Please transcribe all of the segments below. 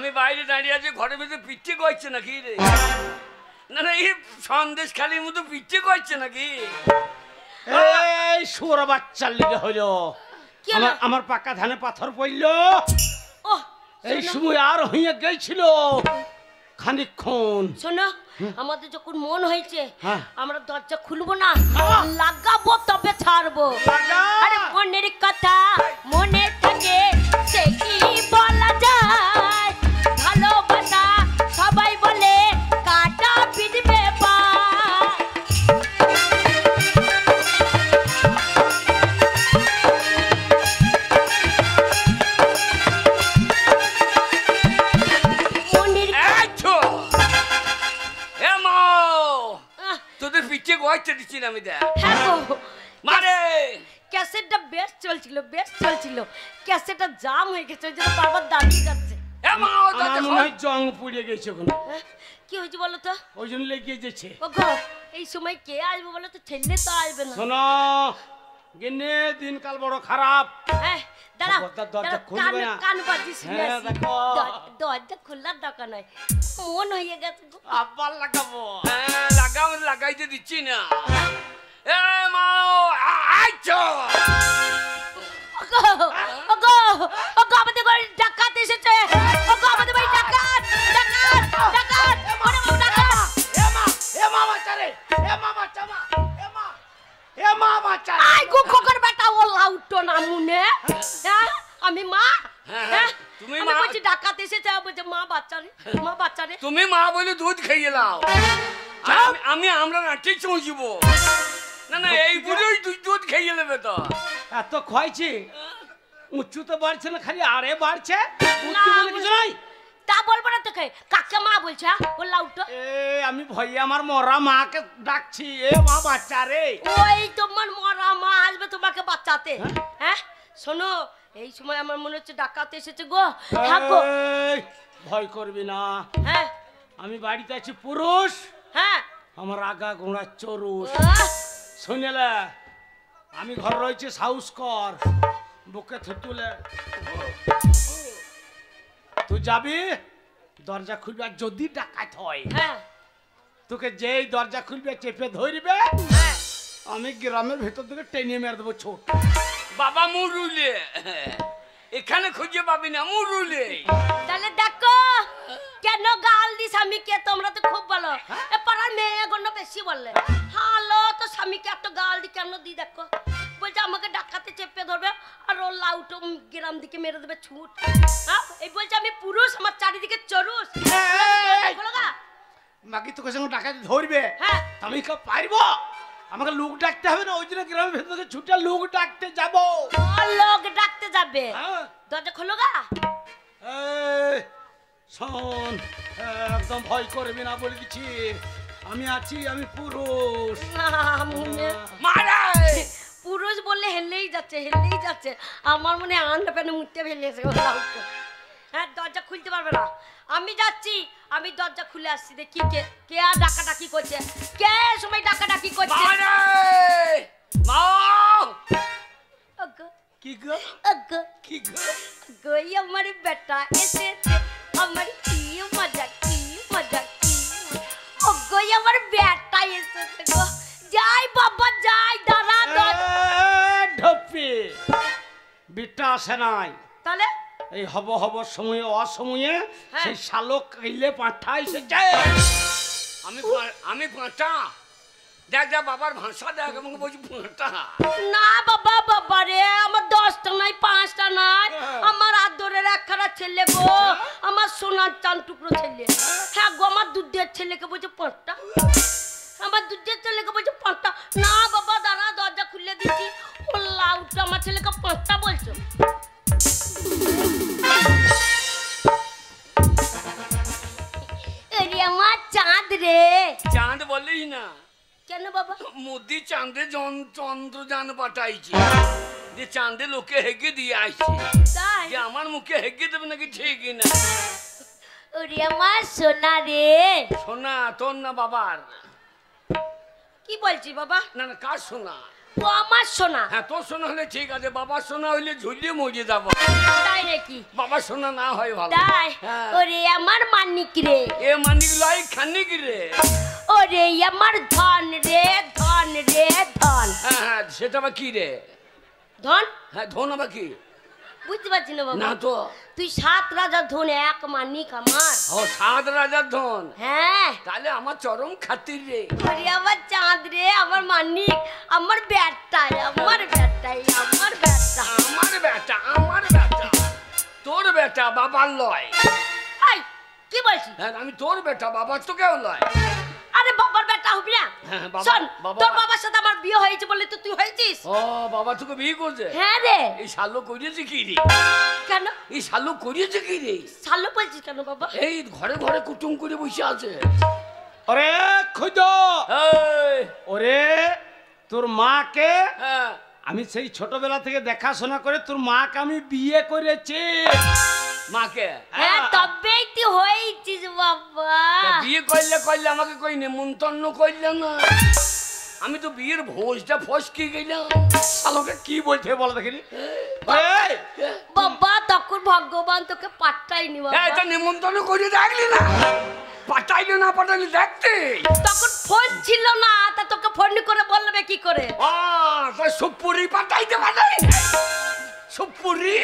আমি বাইরে দাঁড়িয়ে আছি, ঘরের ভিতরে পিচ্ছে করছে নাকি রে? না না, এই সন্দেশ খালির মতো পিচ্ছে করছে নাকি? এই শুয়োর বাচ্চার লেগে হলো আমার পাকা ধানে পাথর পড়লো। এই সময় আর হইয়া গেছিল খানিকক্ষণ। শোনো, আমাদের যখন মন হয়েছে আমরা দরজা খুলবো না, লাগাবো তবে ছাড়বো। আরে মনের কথা মনে থাকে সে কি বলা যায়, ভালোবাসা সবাই বলে কাটা পিটবে পা। তোদের পিচ্ছে গয়তে দিচ্ছি আমি দেখ। হ্যাঁ গো, মারে ক্যাসেটটা বেশ চলছিল, বেশ চলছিল, ক্যাসেটটা জাম হয়ে গেছে, ওই জন্য বারবার দাঁড়িয়ে যাচ্ছে। আমার মনে হয় জং পুড়িয়ে গেছে ওখানে। কি হয়েছে বলো তো? ওই জন্য লেগে যেছে। ওগো, এই সময় কে আসবে বলো তো? ঠেললে তো আসবে না। শোনো গিন্নি, দিনকাল বড় খারাপ। হ্যাঁ দাঁড়া, দরজা খুলবে না। কান বাজি শুনে হ্যাঁ, আসি। দেখো। দরজা খোলার দরকার নাই, মন হয়ে গেছে গো। আবার লাগাবো। হ্যাঁ লাগাও, লাগাইতে দিচ্ছি না। এ মাও আইছো। ওগো ওগো ওগো, আমাদের বাড়ি ডাকাত এসেছে। ওগো আমাদের বাড়ি ডাকাত, ডাকাত, ডাকাত, ওরে বাবা ডাকাত। এ মা বাচ্চারে, এ মা বাচ্চা, এ মা বাচ্চা। আই গো খোকর বেটা, ও লাউটো না মুনে। হ্যাঁ আমি মা। হ্যাঁ তুমি আমি মা? বলছি ডাকাত এসেছে, বলছে মা বাচ্চারে, মা বাচ্চারে। তুমি মা বলে দুধ খাইয়ে লাও। আমি আমরা নাটি চুঁজিব না না, এই বুড়োই দুধ খাইয়ে নেবে তো। এত খাইছি, উঁচু তো বাড়ছে না, খালি আরে বাড়ছে। না, কিছু নাই, তা বলবো না তোকে। কাকে মা বলছে ও লাউটো? আমি ভয়ে আমার মরা মাকে ডাকছি। এ মা বাচ্চা রে। ওই তোমার মরা মা আসবে তোমাকে বাঁচাতে। হ্যাঁ শোনো, এই সময় আমার মনে হচ্ছে ডাকাত এসেছে গো। হ্যাঁ গো। ভয় করবি না, হ্যাঁ আমি বাড়িতে আছি পুরুষ, হ্যাঁ আমার আগা ঘোড়া চরুষ। শুনেলে আমি ঘর রয়েছে সাহস কর, বুকে তুলে তুই যাবি, দরজা খুলবে। আর যদি ডাকাত হয় হ্যাঁ তোকে যেই দরজা খুলবে চেপে ধরবে, হ্যাঁ আমি গ্রামের ভেতর থেকে টেনে মেরে দেবো ছোট। বাবা মুরুলে এখানে খুঁজে পাবি না, মুরুলে। তাহলে দেখো কেন গাল দি স্বামীকে, তোমরা তো খুব ভালো। এ পাড়ার মেয়ে গণ্য বেশি বললে। হ্যালো, তো স্বামীকে এত গাল দি কেন দি? দেখো বলছে আমাকে ডাকাতে চেপে ধরবে আর ও লাউটো গ্রাম দিকে মেরে দেবে ছুট। হ্যাঁ এই বলছে আমি পুরুষ, আমার চারিদিকে চরুষ। বাকি তোকে সঙ্গে ডাকাতে ধরবে, হ্যাঁ আমি কেউ পারবো? আমাকে লোক ডাকতে হবে না, ওই জন্য গ্রামের ভেতর থেকে ছুটে লোক ডাকতে যাবো। লোক ডাকতে যাবে, হ্যাঁ। দরজা খোলো গা। শোন, একদম ভয় করবি না বলে দিচ্ছি, আমি আছি, আমি পুরুষ। মারে পুরুষ বললে হেললেই যাচ্ছে, হেললেই যাচ্ছে। আমার মনে আন্ডা প্যানে মুটতে ফেলেছে। হ্যাঁ দরজা খুলতে পারবে না, আমি যাচ্ছি, আমি দরজা খুলে আসছি। দেখি কে কে আর ডাকাডাকি করছে, কে সময় ডাকাডাকি করছে। কি গো, কি গো, গই আমার বেটা এসেছে, আমার কি মজা, কি মজা, কি ও গই আমার বেটা এসেছে গো। যাই বাবা যাই, দাঁড়া ঢপি বিটা আসে নাই। তাহলে এই হব হব সময়ে অসময়ে সেই শালক কাইলে পাঠা এসেছে। আমি পাঁটা দেখ, যা বাবার ভাষা দেখ, আমাকে বলছি পাঁটা না বাবা। বাবা রে, আমার 10টা নাই 5টা নাই, আমার আদরের একখানা ছেলে গো, আমার সোনার চান টুকরো ছেলে। হ্যাঁ গো, আমার দুধের ছেলেকে বলছে পাঁচটা, আমার দুধের ছেলেকে বলছে পাঁচটা। না বাবা দাঁড়া, দরজা খুলে দিচ্ছি। ও লাউটা আমার ছেলেকে পাঁচটা বলছো। আরে আমার চাঁদ রে। চাঁদ বলেই না কেন বাবা? মোদি চাঁদে চন্দ্রযান পাঠাইছে, যে চাঁদে লোকে হেগে দিয়ে আসছে, তাই যে আমার মুখে হেগে দেবে নাকি ঠিক না। ওরে আমার সোনা রে। সোনা তোর না বাবার? কি বলছি বাবা? না না, কার সোনা? ও আমার সোনা। হ্যাঁ তোর সোনা হলে ঠিক আছে, বাবার সোনা হইলে ঝুলিয়ে মরে যাবো। তাই নাকি? বাবার সোনা না হয় ভালো। তাই? হ্যাঁ। ওরে আমার মানিক রে, এ মানিক লাই খানিক রে। ওরে আমার ধন রে, ধন রে, ধন। হ্যাঁ হ্যাঁ, সেটা আবার কি রে? ধন? হ্যাঁ ধন আবার কি? বুঝতে পারছি না বাবা। না তো। তুই 7 রাজার ধন, এক মানিক আমার। ও 7 রাজার ধন। হ্যাঁ। তাহলে আমার চরম খাতির রে। ওরে আমার চাঁদ রে, আমার মানিক, আমার ব্যাটাই, আমার ব্যাটাই, আমার ব্যাটা। আমার বেটা, আমার বেটা, তোর বেটা বাবার লয়। এই কি বলছিস? হ্যাঁ আমি তোর বেটা, বাবার তো কেউ লয়। আরে বাবার বেটা হবি না? হ্যাঁ, বাবা- শোন, বাবা- তোর বাবার সাথে আমার বিয়ে হয়েছে বলে তো তুই হয়েছিস। ও বাবা তোকে বিয়ে করছে? হ্যাঁ রে। এই শালো করিয়েছে কি রে? কেন এই শালো করিয়েছে কি রে? শালো বলছিস কেন বাবা? এই ঘরে ঘরে কুটুম করে বসে আছে। ওরে খুদ, এই, ওরে তোর মাকে হ্যাঁ আমি সেই ছোটবেলা থেকে দেখাশোনা করে তোর মাকে আমি বিয়ে করেছি। মাকে হ্যাঁ তবেই তুই হয়েছিস বাবা। তা বিয়ে করলে আমাকে কই নেমন্তন্ন করলে না? আমি তো বিয়ের ভোজটা ফসকে গেলাম। শালোকে কি বলছে বলো দেখিনি। এই, বাবা তখন ভগবান তোকে পাঠায়নি বাবা। এটা নেমন্তন্ন করে দেখলি না? পাঠাইলে না পাঠাইলে দেখতে। তখন ফোন ছিল না, তা তোকে ফোন করে বলবে কি করে? সুপুরি পাঠাইতে পাঠাই সুপুরি।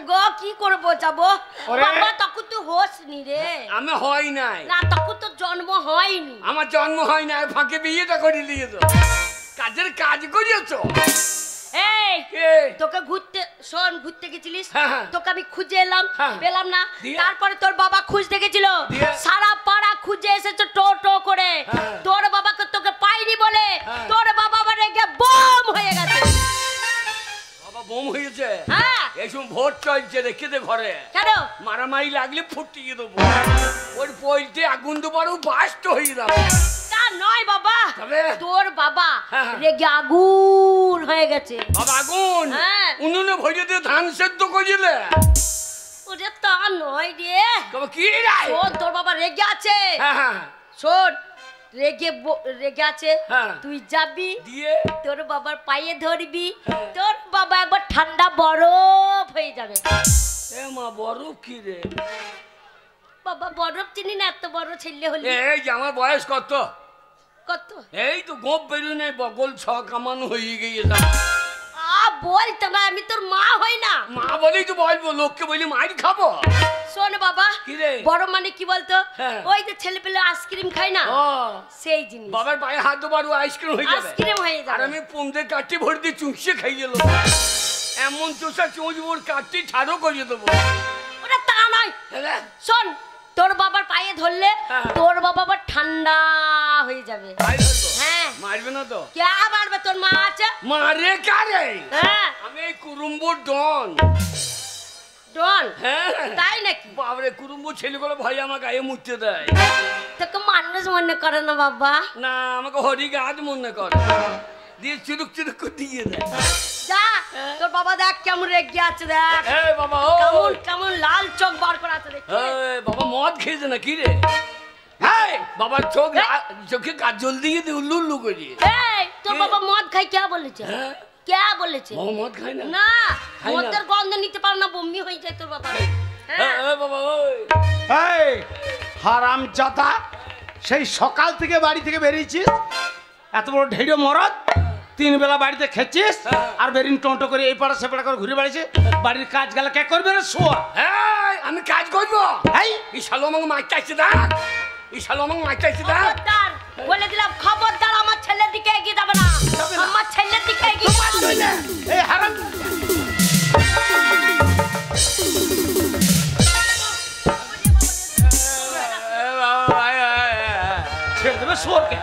গো কি করে বোঝাবো ওরে। বাবা? তখন তুই হোসনি রে। আমি হয় নাই, না তখন তো জন্ম হয়নি। আমার জন্ম হয় নাই, ফাঁকে বিয়েটা করে দিয়েছ। কাজের কাজ করিয়েছ। এই কে? তোকে ঘুরতে গেছিলিস, হ্যাঁ, হ্যাঁ। তোকে আমি খুঁজে এলাম, হ্যাঁ। পেলাম না। দিয়ে? তারপরে তোর বাবা খুঁজতে গেছিল, দিয়ে? সারা পাড়া খুঁজে এসেছে টো করে। হ্যাঁ। তোর বাবাকে তোকে পাইনি বলে হ্যাঁ। তোর বাবা আবার রেগে বম হয়ে গেছে। বাবা বোম হয়েছে। হ্যাঁ এই সময় ভোট চলছে, রেখে দে ঘরে। কেন? মারামারি লাগলে ফুটিয়ে দেবো। ওর পইতে আগুন দেবারও বাস্ট হয়ে যাবে। তা নয় বাবা, তবে? তোর বাবা হ্যাঁ। রেগে আগুন হয়ে গেছে। বাবা আগুন হ্যাঁ। উনুনে ভরে দিয়ে ধান সেদ্ধ করিলে। ওরে তা নয় রে, তবে কি রাই? শোন তোর বাবা রেগে আছে। হ্যাঁ হ্যাঁ শোন রেগে আছে, হ্যাঁ। তুই যাবি দিয়ে তোর বাবার পায়ে ধরবি, হ্যাঁ। তোর বাবা একবার ঠান্ডা বরফ হয়ে যাবে। এ মা বড় কি রে? বাবা বরফ চিনি না, এত বড় ছেলে হলি। এই যে আমার বয়স কত? কত? এই তো গোপ বেরু নেই, বগল ছ কামানো হয়ে গিয়েছে। বলতো না, আমি তোর মা হই না। মা বলেই তো বলবো, লোককে বলি মাইর খাবো। শোন বাবা, কি রে? বড় মানে কি বলতো? হ্যাঁ। ওই যে ছেলে পেলে আইসক্রিম খায় না, ও সেই জিনিস। বাবার পায়ে হাত দেবারও আইসক্রিম হয়ে যাবে। আইসক্রিম হয়ে আর যাবে। আমি পুন্দে কাটি ভরে দিয়ে চুষে খাই গেল। এমন চুষা চুঁচবো কাটি ছাড়ও করিয়ে দেবো। ওটা তা নয়। হ্যাঁ শোন তোর বাবার পায়ে ধরলে হ্যাঁ। তোর বাবা আবার ঠান্ডা হয়ে যাবে। ভাই ধরবো? হ্যাঁ। মারবে না তো? কে মারবে? তোর মা আছে। মারে কারে? হ্যাঁ আমি এই কুরুম্বুর ডন। ডন? হ্যাঁ তাই নাকি? বাবরে কুরুম্বুর ছেলেগুলো ভাই আমার গায়ে মুছতে দেয়। তোকে মানুষ মনে করে না বাবা। না আমাকে হরি গাছ মনে করে দিয়ে চুরুক চুরুক করে দিয়ে দেয়। যা তোর বাবা দেখ কেমন রেগে আছে, দেখ এই বাবা ও কেমন কেমন লাল চোখ বার করে আছে দেখ। এই বাবা মদ খেয়েছে না কি রে? এই বাবার চোখে কাজল দিয়ে দে উল্লু উল্লু করি। এই তোর কে? বাবা মদ খাই কে বলেছে? হ্যাঁ কে বলেছে? বাবা মদ খায় না? না খাই না। মদের গন্ধ নিতে পারে না, বমি হয়ে যায় তোর বাবা। হ্যাঁ এই বাবা ওই এই হারাম জাদা, সেই সকাল থেকে বাড়ি থেকে বেরিয়েছিস, এত বড় ঢেড়ো মরদ, 3 বেলা বাড়িতে খেয়েছিস, আর বেরিন টোটো করে এই পাড়া সেপাড়া করে ঘুরে বেড়াইছে। বাড়ির কাজ গেলে কে করবে রে? শোয়া। এই আমি কাজ করবো। এই এই শালো আমাকে মার চাইছে না, এই শালো আমাকে মার চাইছে না। খবরদার বলে দিলাম, খবরদার আমার ছেলের দিকে এগিয়ে যাবে না। আমার ছেলের দিকে এগিয়ে যাবে না। এই হারাম ছেড়ে দেবে শোরকে।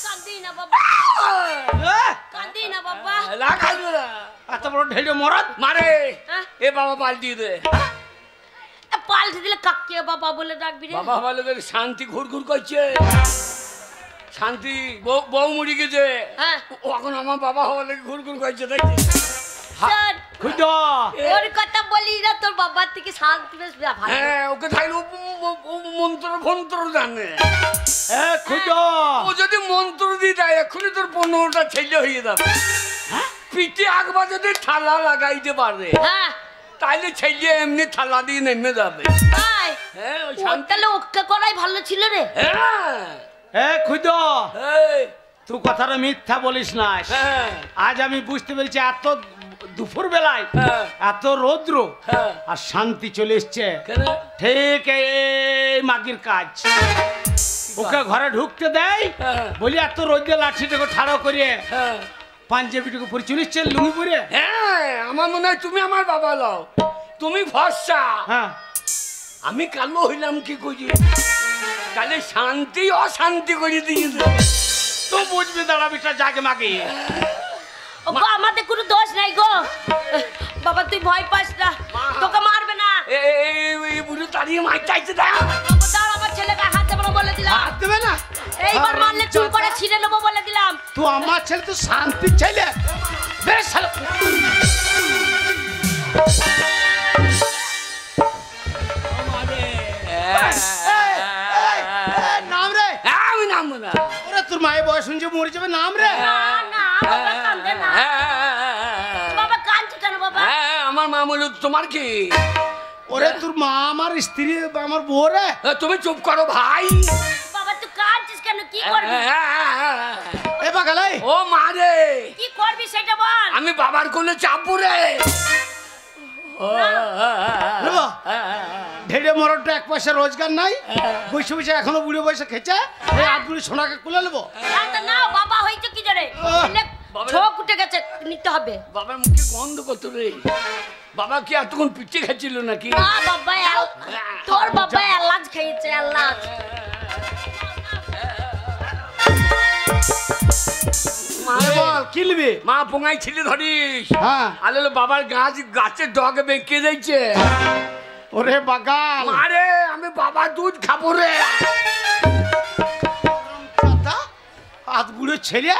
কাঁদি না বাবা, হ্যাঁ? কাঁদি না বাবা। লাগাইলো না এত বড় ঢেড়ো মরদ। মারে। হ্যাঁ? এ বাবা পাল্টি দে। এ পাল্টে দিলে কাকে বাবা বলে ডাকবি রে? বাবা ভালো করে শান্তি ঘুর ঘুর করছে। শান্তি বউ মরি গেছে, হ্যাঁ ও এখন আমার বাবা হওয়া লাগে ঘুর ঘুর করছে দেখছি। স্যার খুদ ওর কথা বলি না, তোর বাবার থেকে শান্তি বেশ ভালো। হ্যাঁ ওকে থাকলে মন্ত্র ফন্ত্র জানে। এ খুদ ও যদি মন্ত্র দিয়ে দেয় এখনই তোর 15টা ছেলে হয়ে যাবে। পিঠে একবার যদি থালা লাগাইতে পারে হ্যাঁ তাইলে ছেলে এমনি থালা দিয়ে নেমে যাবে। তাই হ্যাঁ ওই ও শান্তি। তাহলে ওকে করাই ভালো ছিল রে। হ্যাঁ এ খুদ এই, তুই কথাটা মিথ্যা বলিস না। হ্যাঁ আজ আমি বুঝতে পেরেছি এত দুপুর বেলায় হ্যাঁ। এত রৌদ্র হ্যাঁ। আর শান্তি চলে এসছে কেন? ঠিক এই মাগির কাজ। ওকে ঘরে ঢুকতে দেয় হ্যাঁ। বলি এত রোদে লাঠিটাকে ঠাড়ো করে হ্যাঁ পাঞ্জাবিটাকে পরে চলিস লুঙ্গি পরে। হ্যাঁ আমার মনে হয় তুমি আমার বাবা লও, তুমি ভরসা, হ্যাঁ আমি কালো হইলাম কি করি? তাহলে শান্তি অশান্তি করে দিয়েছে। তো বুঝবি দাঁড়াবিটা জাগে মাগি। ও গো আমাদের কোনো দোষ নাই গো। বাবা তুই ভয় পাস না, তোকে মারবে না। এই বুড়ো তাড়িয়ে মার চাইছে দাও। বাবা দাঁড়া, আমার ছেলেকে হাত দেবো না বলে দিলাম। হাত দেবে না? এইবার মারলে চুল করে ছিঁড়ে নেবো বলে দিলাম। তুই আমার ছেলে তো শান্তি চাইলে বেশ শালা। নাম রে আমি নামবো না। ওরে তোর মায়ের বয়স শুনছে মরে যাবে নাম রে। না না বাবা কাঁদবে না। বাবা কাঁদছে কেন বাবা? আমার মা বলল তোমার কি? ওরে তোর মা আমার স্ত্রী আমার বউ রে। তুমি চুপ করো ভাই। বাবা তুই কাঁদছিস কেন? কি করবি? এ বাগালাই ও মা রে, কি করবি সেটা বল। আমি বাবার কোলে চাপবো রে। ঢেড়ে মরণটা 1 পয়সা রোজগার নাই, বসে বসে এখনো বুড়ো বয়সে খেছে। এই আটগুলি সোনাকে খুলে নেবো। না বাবা হয়েছে কি জানে, ছোক উঠে গেছে, নিতে হবে। বাবার মুখে গন্ধ কত রে। বাবা কি এতক্ষণ পিঠে খাচ্ছিল নাকি? না বাবা তোর বাবা এলাচ খেয়েছে, এলাচ। বল কি নিবি? মা পোঙাই ছিলে ধরিস। হ্যাঁ আলে বাবার গাছের ডগ বেঁকে দিয়েছে। ওরে বাগাল মারে আমি বাবা দুধ খাবো রে। হাত বুড়ো ছেলে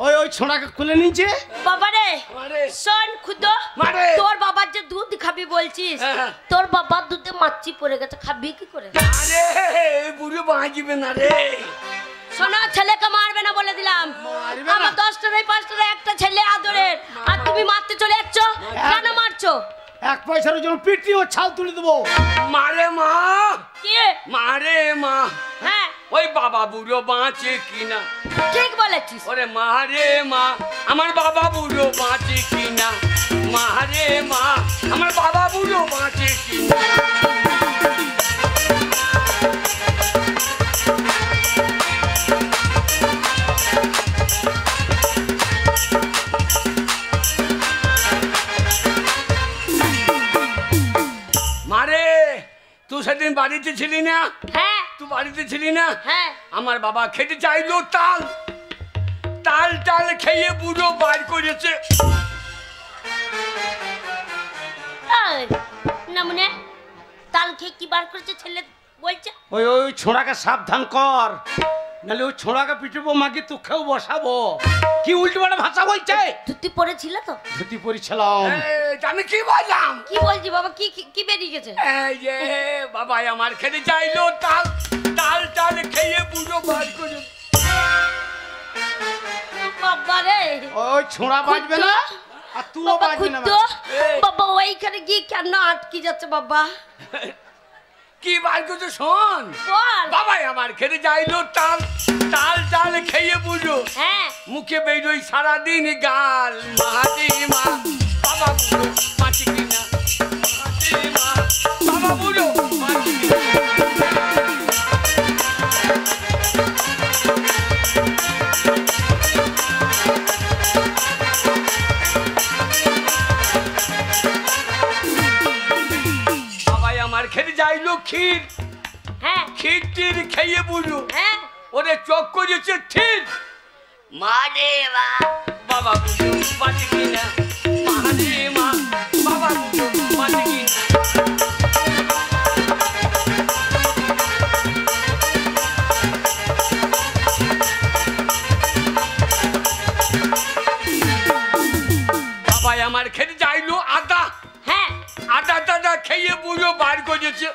ওই ছোড়াকে খুলে নিচ্ছে। বাবা রে মারে শোন খুদো, মারে। তোর বাবার যে দুধ খাবি বলছিস, হ্যাঁ। তোর বাবার দুধে মাছি পড়ে গেছে, খাবি কি করে? আরে বুড়ো বাঁচিবে না রে। শোনো ছেলেকে মারবে না বলে দিলাম। মারবে না? আমার 10টা নয় 5টা একটা ছেলে আদরের, আর তুমি মারতে চলে যাচ্ছ কেন? মারছো 1 পয়সার জন্য পিটি ও ছাল তুলে দেবো। মারে মা, কি? মারে মা। হ্যাঁ ওই বাবা বুড়ো বাঁচে কিনা? ঠিক বলেছিস। ওরে মারে মা, আমার বাবা বুড়ো বাঁচে কিনা? মারে মা, আমার বাবা বুড়ো বাঁচে কিনা? মারে তুই সেদিন বাড়িতে ছিলি না? হ্যাঁ তুই বাড়িতে ছিলি না? হ্যাঁ আমার বাবা খেতে চাইলো তাল, তাল টাল খেয়ে বুড়ো বার করেছে। এই, না মনে তাল খেয়ে কি বার করেছে ছেলে বলছে? ওই ছোড়াকে সাবধান কর, নাহলে ওই ছোড়াকে পিটবো মাগি তোকেও বসাবো। কি উল্টো পাল্টা ভাষা বলছে? ধুতি পরেছিল তো? ধুতি পরিছিলাম। আমি কি বললাম? কি বলছি বাবা? কি কি বেরিয়ে গেছে? এই যে বাবা আমার খেতে চাইলো তাল, তাল টাল খেয়ে বুড়ো বার করে। বাবা রে ওই ছোড়া বাজবে না আর তুইও বাবা বাজবি না। খুঁজতো বাবা ওইখানে গিয়ে কেন আটকে যাচ্ছে বাবা? কি বার করছো শোন। বল। বাবা আমার খেতে চাইলো তাল, তাল টাল খেয়ে বুড়ো, হ্যাঁ মুখে বেরোই সারাদিন গাল। মাটি মা, বাবা বুড়ো মাটি কিনা? মাটি মা, বাবা বুড়ো মাটি কিনা? বাবাই আমার খেতে চাইলো ক্ষীর, হ্যাঁ ক্ষীর টির খেয়ে বুড়ো, হ্যাঁ ওরে চোখ করেছে ঠিক। মারে মা, বাবা বুড়ো মাটি কিনা? মারে মা, বাবা বুড়ো মাটি কিনা? বাবাই আমার খেতে চাইলো করেছে।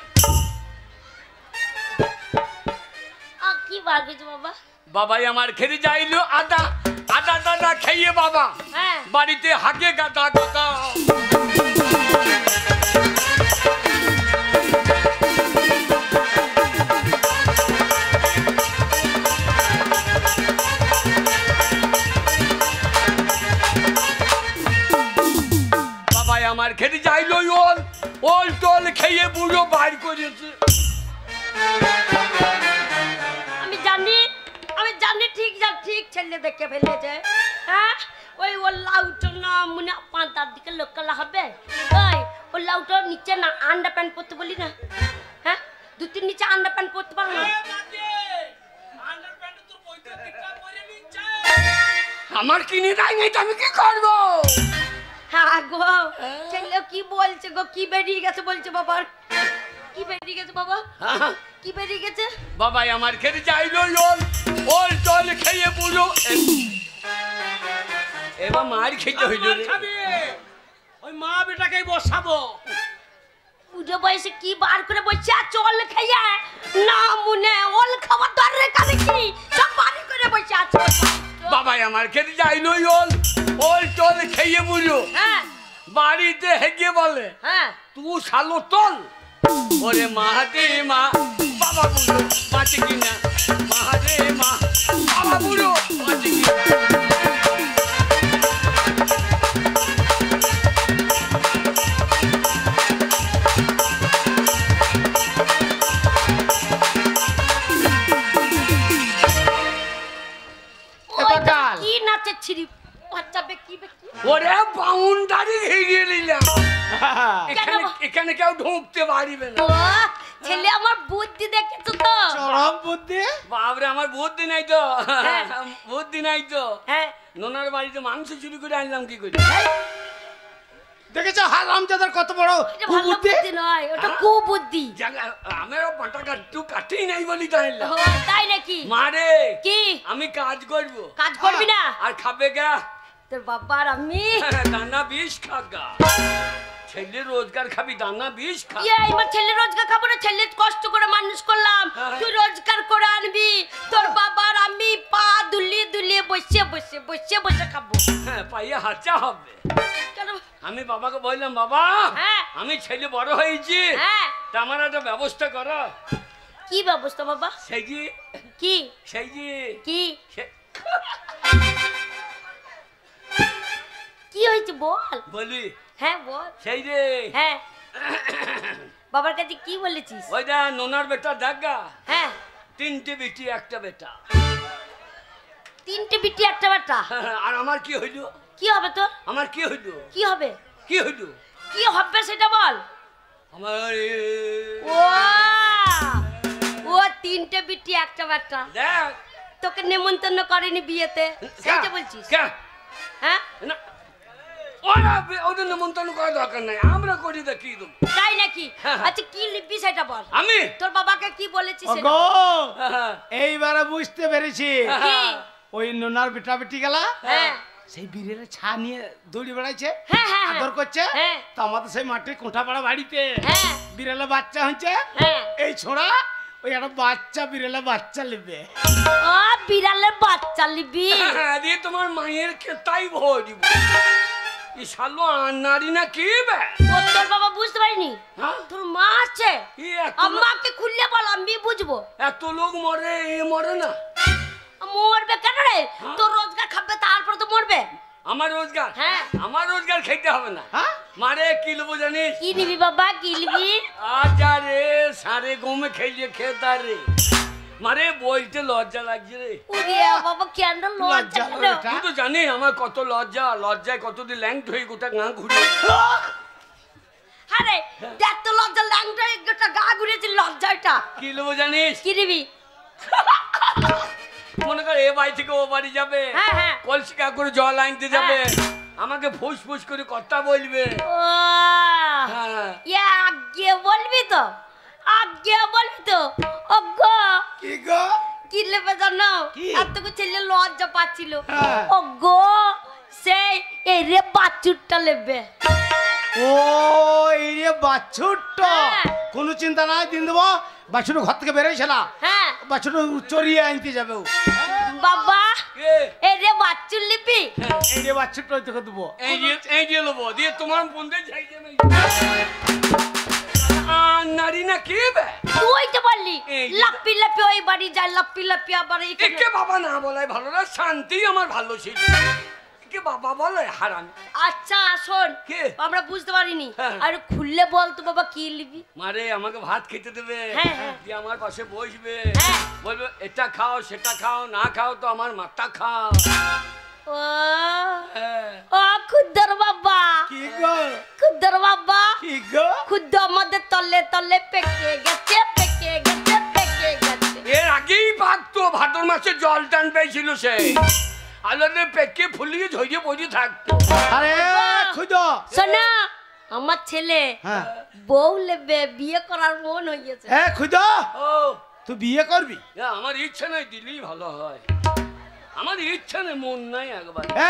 কি বার করেছে বাবা? বাবাই আমার খেতে যাইলো আদা আদা দাদা খেয়ে বাবা হ্যাঁ বাড়িতে হাঁকে গাদা গাদা। বাবাই আমার খেতে যাইলো ওল ওল টোল খেয়ে বুড়ো বাইর করেছে। আমি জানি ঠিক ছেলে দেখে ফেলেছে। হ্যাঁ ওই লাউটা না মনে পাঁতার দিকে লোকালা হবে। ওই ও লাউটা নিচে না আন্ডার প্যান্ট পরতে বলি না। হ্যাঁ দুটির নিচে আন্ডার প্যান্ট পরতে পারো না। আমার কিনে দেয় নাই তো আমি কি করবো? হ্যাঁ গো ছেলে কি বলছে গো? কি বেরিয়ে গেছে বলছে বাবার? কি বেরিয়ে গেছে বাবা? কি বেরিয়ে গেছে? বাবাই আমার খেতে যাইলো ওল ওল টোল খেয়ে বুড়ো। এবার মার খেতে হইল রে। ওই মা বেটাকেই বসাবো। বুড়ো বয়সে কি বার করে বসে চল খাইয়া না মনে ওল খাবার দরে কানে কি সব বাড়ি করে বসে আছে। বাবাই আমার খেতে যাইলো ওল ওল টোল খেয়ে বুড়ো। হ্যাঁ বাড়িতে হেগে বলে হ্যাঁ তুই শালো তোল। ওরে মাহাদে মা বাবা বুড়ো বাঁচে কিনা মাহাদে মা বাবা বুড়ো বাঁচে কিনা। কি নাচে ছিড়ি বাচ্চা বেকি বেকি। ওরে বাউন্ডারি ঘিরিয়ে নিলাম। কেন? এখানে কেউ ঢুকতে পারিবে না। ও ছেলে আমার বুদ্ধি দেখেছো তো? চরম বুদ্ধি। বাবরে আমার বুদ্ধি নাই তো হ্যাঁ। বুদ্ধি নাই তো। হ্যাঁ নোনার বাড়িতে মাংস চুরি করে আনলাম কি করে? দেখেছো হারামজাদার কত বড় এটা ভালো কুবুদ্ধি। বুদ্ধি নয়, ওটা কুবুদ্ধি। আমার পাটা কাটু কাটেই নাই বলি তো আনলাম। ও তাই নাকি? মারে কি আমি কাজ করব। কাজ করবি না? আর খাবে গা তোর বাবার আমি দানা বিষ খাগা। ছেলে রোজগার খাবি দানা বিষ খা। আমার ছেলে রোজগার খাবো না? ছেলে কষ্ট করে মানুষ করলাম, তুই রোজগার করে আনবি। তোর বাবার আমি পা দুলিয়ে দুলিয়ে বসে খাবো। হ্যাঁ পাইয়ে হাঁচা হবে। কেন? আমি বাবাকে বললাম বাবা হ্যাঁ আমি ছেলে বড় হয়েছি হ্যাঁ তা আমার একটা ব্যবস্থা করো। কি ব্যবস্থা বাবা? সেই যে কি সেই যে কি সে- কি হয়েছে বল? বলি হ্যাঁ বল। সেই যে হ্যাঁ বাবার কাছে কি বলেছিস? ওইটা নোনার বেটা দেখা হ্যাঁ 3টে বেটি একটা বেটা। 3টে বিটি একটা বাটা। আর আমার কি হইল? কি হবে তোর? আমার কি হইল? কি হবে? কি হইল? কি হবে সেটা বল। আমার ও 3টে বিটি একটা বাটা। দেখ তোকে নেমন্তন্ন করেনি বিয়েতে সেইটা বলছিস? কে হ্যাঁ না ওদের নেমন্তন্ন করার দরকার নাই আমরা করি দেখি দেবো। তাই নাকি? হ্যাঁ। আচ্ছা কি লিখবি সেটা বল। আমি তোর বাবাকে কি বলেছিস সেটা ওগো বল। এইবারে বুঝতে পেরেছি। কি? ওই নোনার বেটা বেটি গেলা হ্যাঁ সেই বীরের ছা নিয়ে দৌড়ি বেড়াইছে, হ্যাঁ হ্যাঁ আদর করছে। হ্যাঁ তো আমাদের সেই মাঠে কোঠাপাড়া বাড়িতে হ্যাঁ বিড়ালে বাচ্চা হচ্ছে। হ্যাঁ এই ছোড়া ওই একটা বাচ্চা বিড়ালে বাচ্চা নেবে। ও বিড়ালের বাচ্চা লিবি? হ্যাঁ দিয়ে তোমার মায়ের খেতাই ভরি ই শালো নারী না কি বে? ও তোর বাবা বুঝতে পারিনি? হ্যাঁ? তোর মা আছে? ই এত আমাকে খুললে বল আমি বুঝবো। এত লোক মরে এ মরে না। মরবে কেন রে? তোর রোজগার খাবে তারপর তো মরবে। আমার রোজগার হ্যাঁ আমার রোজগার খেতে হবে না। হ্যাঁ মারে কি লবো জানিস? কি নিবি বাবা? কি নিবি? আচ্ছা রে সারে গমে খেয়ে খেতা রে মারে বলতে লজ্জা লাগছে রে। ওরে বাবা কেন লজ্জা লজ্জা কেন? ওটা। তুই তো জানিস আমার কত লজ্জা লজ্জায় কতদিন ল্যাংট হয়ে গোটা গা ঘুরে। আরে দেখ তো লজ্জা ল্যাংটা একটা গা ঘুরেছে লজ্জাটা। কি লবো জানিস? কি নিবি? মনে কর এ বাড়ি থেকে ও বাড়ি যাবে, হ্যাঁ হ্যাঁ কলসি কা করে জল আনতে যাবে, আমাকে ফুস ফুস করে কথা বলবে। ও হ্যাঁ ইয়া আগে বলবি তো? আগে বলবি তো? ওগো কি গো? কি লেবে জানো? কি? এতটুকু ছেলে লজ্জা পাচ্ছিল। হ্যাঁ। ওগো সেই এই রে বাছুরটা লেবে। ও এই রে বাছুরটা। হ্যাঁ। কোনো চিন্তা নাই, দিন দেবো। বাছুর ঘর থেকে বেরোইছে না, হ্যাঁ বাছুর চড়িয়ে আনতে যাবে ও। বাবা কে? এই রে বাচ্চুর লিপি এই যে বাছুরটা ওই থেকে দেবো। এই যে লোবো দিয়ে তোমার বন্ধে যাই যাবে নারী না কে বে? তুই তো বললি এই যে- লাপ্পি লাপ্পি ওই বাড়ি যায়, লাপ্পি লাপ্পি আবার এইখানে। একে বাবা না বলাই ভালো না, শান্তি আমার ভালো ছিল। একে বাবা বলে হারান। আচ্ছা শোন, কে? আমরা বুঝতে পারিনি, হ্যাঁ। আর খুললে বল তো বাবা কি লিবি। মারে আমাকে ভাত খেতে দেবে, হ্যাঁ, হ্যাঁ। দিয়ে আমার পাশে বসবে, হ্যাঁ। বলবে এটা খাও সেটা খাও, না খাও তো আমার মাথা খাও। ও হ্যাঁ। ও খুদ্দর বাবা, কি গো, খুদ্দর বাবা, কি গো? খুদ্দ আমাদের তলে তলে পেকে গেছে, পেকে গেছে, পেকে গেছে। এর আগেই পাকতো, ভাদ্র মাসে জল টান পেয়েছিল সে, আলাদা পেকে ফুলিয়ে ঝরিয়ে পড়ে থাকতো। আরে খুঁজো। শোনা, আমার ছেলে হ্যাঁ, বউ লেবে, বিয়ে করার মন হয়েছে। এ খুঁজো, ও তুই বিয়ে করবি? আমার ইচ্ছা নাই, দিলেই ভালো হয়। আমার ইচ্ছা নেই, মন নাই একবার। এ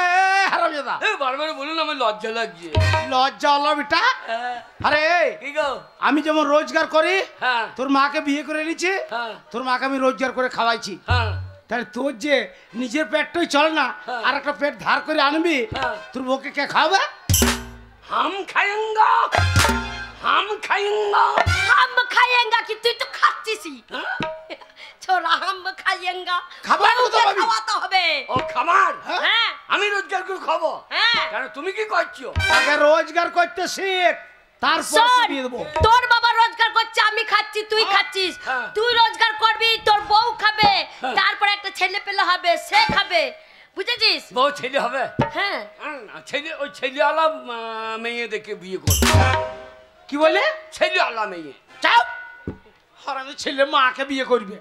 হারামজাদা, বারবার বলুন, আমার লজ্জা লাগছে। লজ্জা হলো বেটা। হ্যাঁ। আরে কি গো? আমি যেমন রোজগার করি, হ্যাঁ তোর মাকে বিয়ে করে নিচ্ছি, হ্যাঁ তোর মাকে আমি রোজগার করে খাওয়াইছি। হ্যাঁ তাহলে তোর যে নিজের পেটটাই চল না, হ্যাঁ। আর একটা পেট ধার করে আনবি, হ্যাঁ। তোর বউকে কে খাওয়াবে? हम खाएंगा, हम खाएंगा। हम खाएंगा कि তুই তো খাচ্ছিসই। ছোড়া हम खाएंगा, খাবার তো বউকে পাবি। খাওয়াতে হবে। ও খাবার হ্যাঁ আমি রোজগার করে খাবো, হ্যাঁ কেন তুমি কি করছো? আগে রোজগার করতে শিখ, তারপর শোন, বিয়ে দেবো। তোর বাবা রোজগার করছে, আমি খাচ্ছি, তুই খাচ্ছিস। হ্যাঁ। তুই রোজগার করবি, তোর বউ খাবে, হ্যাঁ। তারপর একটা ছেলে পেলে হবে, সে খাবে, বুঝেছিস? বউ ছেলে হবে, হ্যাঁ ছেলে ওই ছেলেওয়ালা মেয়ে দেখে বিয়ে করবে। কি বলে? ছেলেওয়ালা মেয়ে, চাপ, হারামি ছেলে মাকে বিয়ে করবে।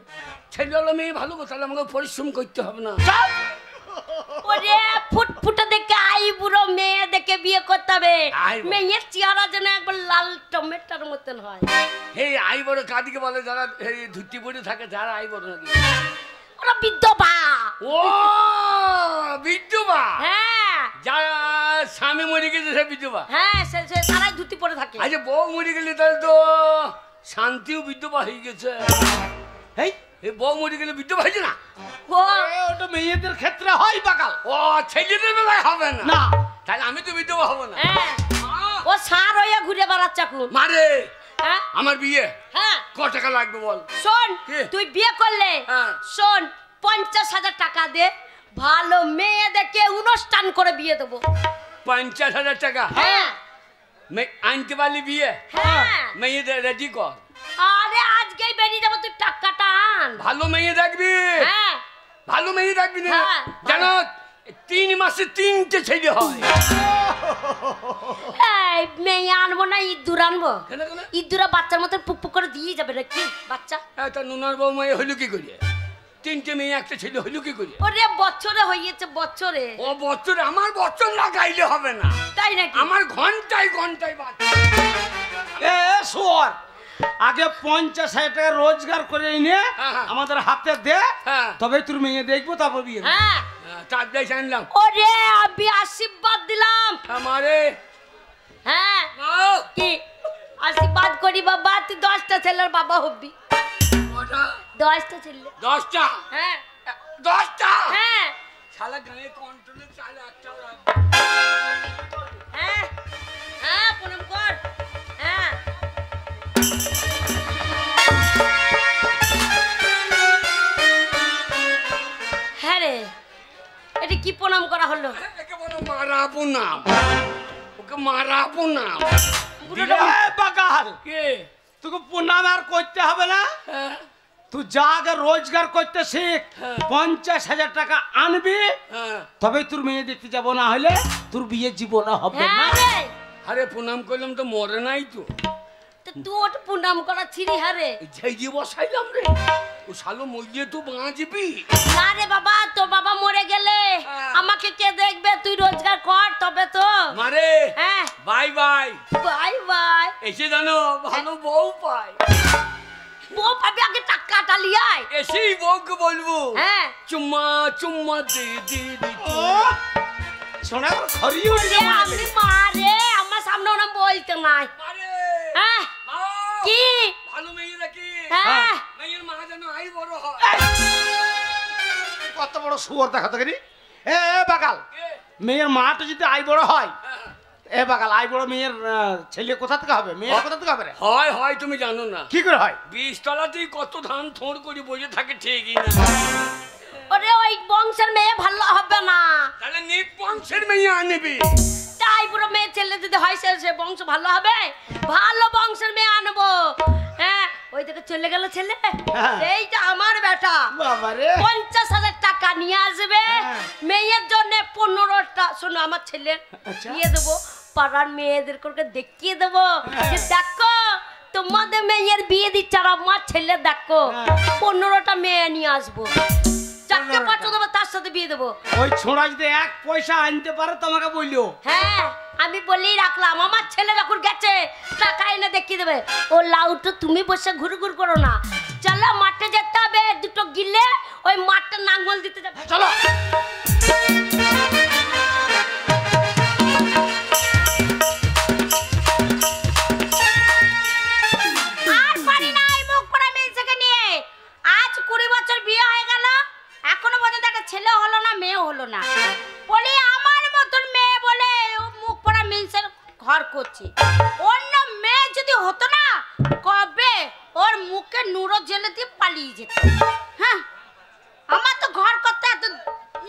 ছেলেওয়ালা মেয়ে ভালো কথা, তাহলে আমাকে পরিশ্রম করতে হবে না। চাপ, ওরে ফুটফুটে দেখে আই বুড়ো মেয়ে দেখে বিয়ে করতে হবে। আই বুড়ো। মেয়ের চেহারা যেন একবার লাল টমেটোর মতন হয়। এই আই বড় কাদিকে বলে, যারা এই ধুতি পরে থাকে, যারা আই বড় নাকি? ওরা বিধবা। ও বিধবা, হ্যাঁ যারা স্বামী মরে গেছে সে বিধবা। হ্যাঁ, সে সারাই ধুতি পরে থাকে। আচ্ছা বউ মরে গেলে তাহলে তো শান্তিও বিধবা হয়ে গেছে। এই এই বউ মরে গেলে বিধবা হয়েছে না? ও ওটা মেয়েদের ক্ষেত্রে হয় বাকাল। ও ছেলেদের বেলায় হবে না? না, তাহলে আমি তো বিধবা হবো না। হ্যাঁ, ও সার হইয়া ঘুরে বেড়াচ্ছে এখন। মারে হ্যাঁ আমার বিয়ে হ্যাঁ, ক টাকা লাগবে বল? শোন, কি? তুই বিয়ে করলে হ্যাঁ। শোন, 50,000 টাকা দে, ভালো মেয়ে দেখে অনুষ্ঠান করে বিয়ে দেবো। 50,000 টাকা হ্যাঁ আনতে পারলি বিয়ে? হ্যাঁ, মেয়েদের রেডি কর, আরে আজকেই বেরিয়ে যাবো, তুই টাকাটা আন। ভালো মেয়ে দেখবি, হ্যাঁ ভালো মেয়ে দেখবি না হ্যাঁ। যেন 3 মাসে 3টে ছেলে হয়। এই মেয়ে আনবো না, ইঁদুর আনবো। কেন কেন? ইঁদুরা বাচ্চার মতো পুক পুক করে দিয়ে যাবে নাকি বাচ্চা? তা নুনার বউ মেয়ে হইলো কি করে? 3টে মেয়ে একটা ছেলে হইলো কি করে? ওরে বছরে হয়েছে, বছরে। ও বছর, আমার বছর না গাইলে হবে না, তাই নাকি? আমার ঘন্টায় ঘন্টায় বাচ্চা। এ শোর, আগে 50,000 টাকা রোজগার করে এনে হ্যাঁ, হ্যাঁ। আমাদের হাতে দে, হ্যাঁ। তবে তোর মেয়ে দেখবো, তারপর বিয়ে দেবো। হ্যাঁ, চার দেশ আনলাম ওরে আমি আশীর্বাদ দিলাম। আমারে। হ্যাঁ, ও, কি আশীর্বাদ করি বাবা, তুই 10টা ছেলের বাবা হবি। কটা? 10টা ছেলে। 10টা? হ্যাঁ 10টা? হ্যাঁ শালা গায়ে কন্ট্রোলে চালে একটাও রাখবে। হ্যাঁ হ্যাঁ, প্রণাম কর। হ্যাঁ হ্যাঁ রে, এটা কি প্রণাম করা হলো? একে বলো মারা প্রণাম, ওকে মারা প্রণাম। এ বাকাল, কে? তোকে প্রণাম আর করতে হবে না, হ্যাঁ, তুই যা আগে রোজগার করতে শিখ। হ্যাঁ। 50,000 টাকা আনবি, হ্যাঁ। তবে তোর মেয়ে দেখতে যাবো, না হলে তোর বিয়ে জীবনে হবে না। হ্যাঁ রে, আরে প্রণাম করলাম তো মরে নাই তো, তো তুই ওটা প্রণাম করা ছিলি। হ্যাঁ রে, ঝাই দিয়ে বসাইলাম রে। ও শালো মরিয়ে তো বাঁচবি। না রে বাবা, তোর বাবা মরে গেলে হ্যাঁ। আমাকে কে দেখবে? তুই রোজগার কর তবে তো। মারে হ্যাঁ, বাই বাই। Bye bye. এসে জানো ভালো বউ পাই, বউ পাবি, আগে টাকাটা লিয়াই। এসেই বউকে বলবো হ্যাঁ, চুম্মা চুম্মা দে দে দে। ও শোনা খরিয়ে উঠে ওরে আমি মারে, আমার সামনে ওরা বলতে নাই। মারে হ্যাঁ ভাই কি ভালো মেয়ে নাকি হ্যাঁ মেয়ের মা যেন আই বড় হয়। কত বড় সুয়ার দেখা তো এ এ বাকাল, মেয়ের মাটা যদি আই বড় হয়, এ বাকাল আই বড় মেয়ের ছেলে কোথা থেকে হবে? মেয়ের কোথা থেকে হবে রে? হয় হয় তুমি জানো না, কি করে হয়? 20 তলাতেই কত ধান থোড় করে বসে থাকে ঠিকই না। ওরে ওই বংশের মেয়ে ভালো হবে না, তাহলে নিপ বংশের মেয়ে আনবি। তাই পুরো মেয়ে ছেলে যদি হয় সে বংশ ভালো হবে, ভালো বংশের মেয়ে আনবো। হ্যাঁ ওই থেকে চলে গেল ছেলে, এইটা আমার বেটা বাবারে 50,000 টাকা নিয়ে আসবে মেয়ের জন্য 15টা। শোনো আমার ছেলের দিয়ে দেবো, পাড়ার মেয়েদের করে দেখিয়ে দেবো যে দেখো তোমাদের মেয়ের বিয়ে দিচ্ছে, আর আমার ছেলে দেখো 15টা মেয়ে নিয়ে আসবো, 4টে 5 দেবো, তার সাথে বিয়ে দেবো। ওই ছোড়া যদি 1 পয়সা আনতে পারে তোমাকে বললো। হ্যাঁ আমি বলেই রাখলাম, আমার ছেলে যখন গেছে টাকা এনে দেখিয়ে দেবে। ও লাউটো তুমি বসে ঘুরঘুর করো না, চলো মাঠে যেতে হবে, দুটো গিলে ওই মাঠটা নাঙ্গল দিতে যাবে। চলো আর পারি না এই মুখ পড়া মেয়েকে নিয়ে। আজ 20 বছর বিয়ে হয়ে গেল, এখনো পর্যন্ত একটা ছেলে হলো না, মেয়ে হলো না। বলি আমার মতন মেয়ে বলে ও মুখ পড়া মেয়ের ঘর করছে। অন্য মেয়ে যদি হতো না, কবে ওর মুখে নুরো জেলে দিয়ে পালিয়ে যেত। হ্যাঁ আমার তো ঘর করতে এত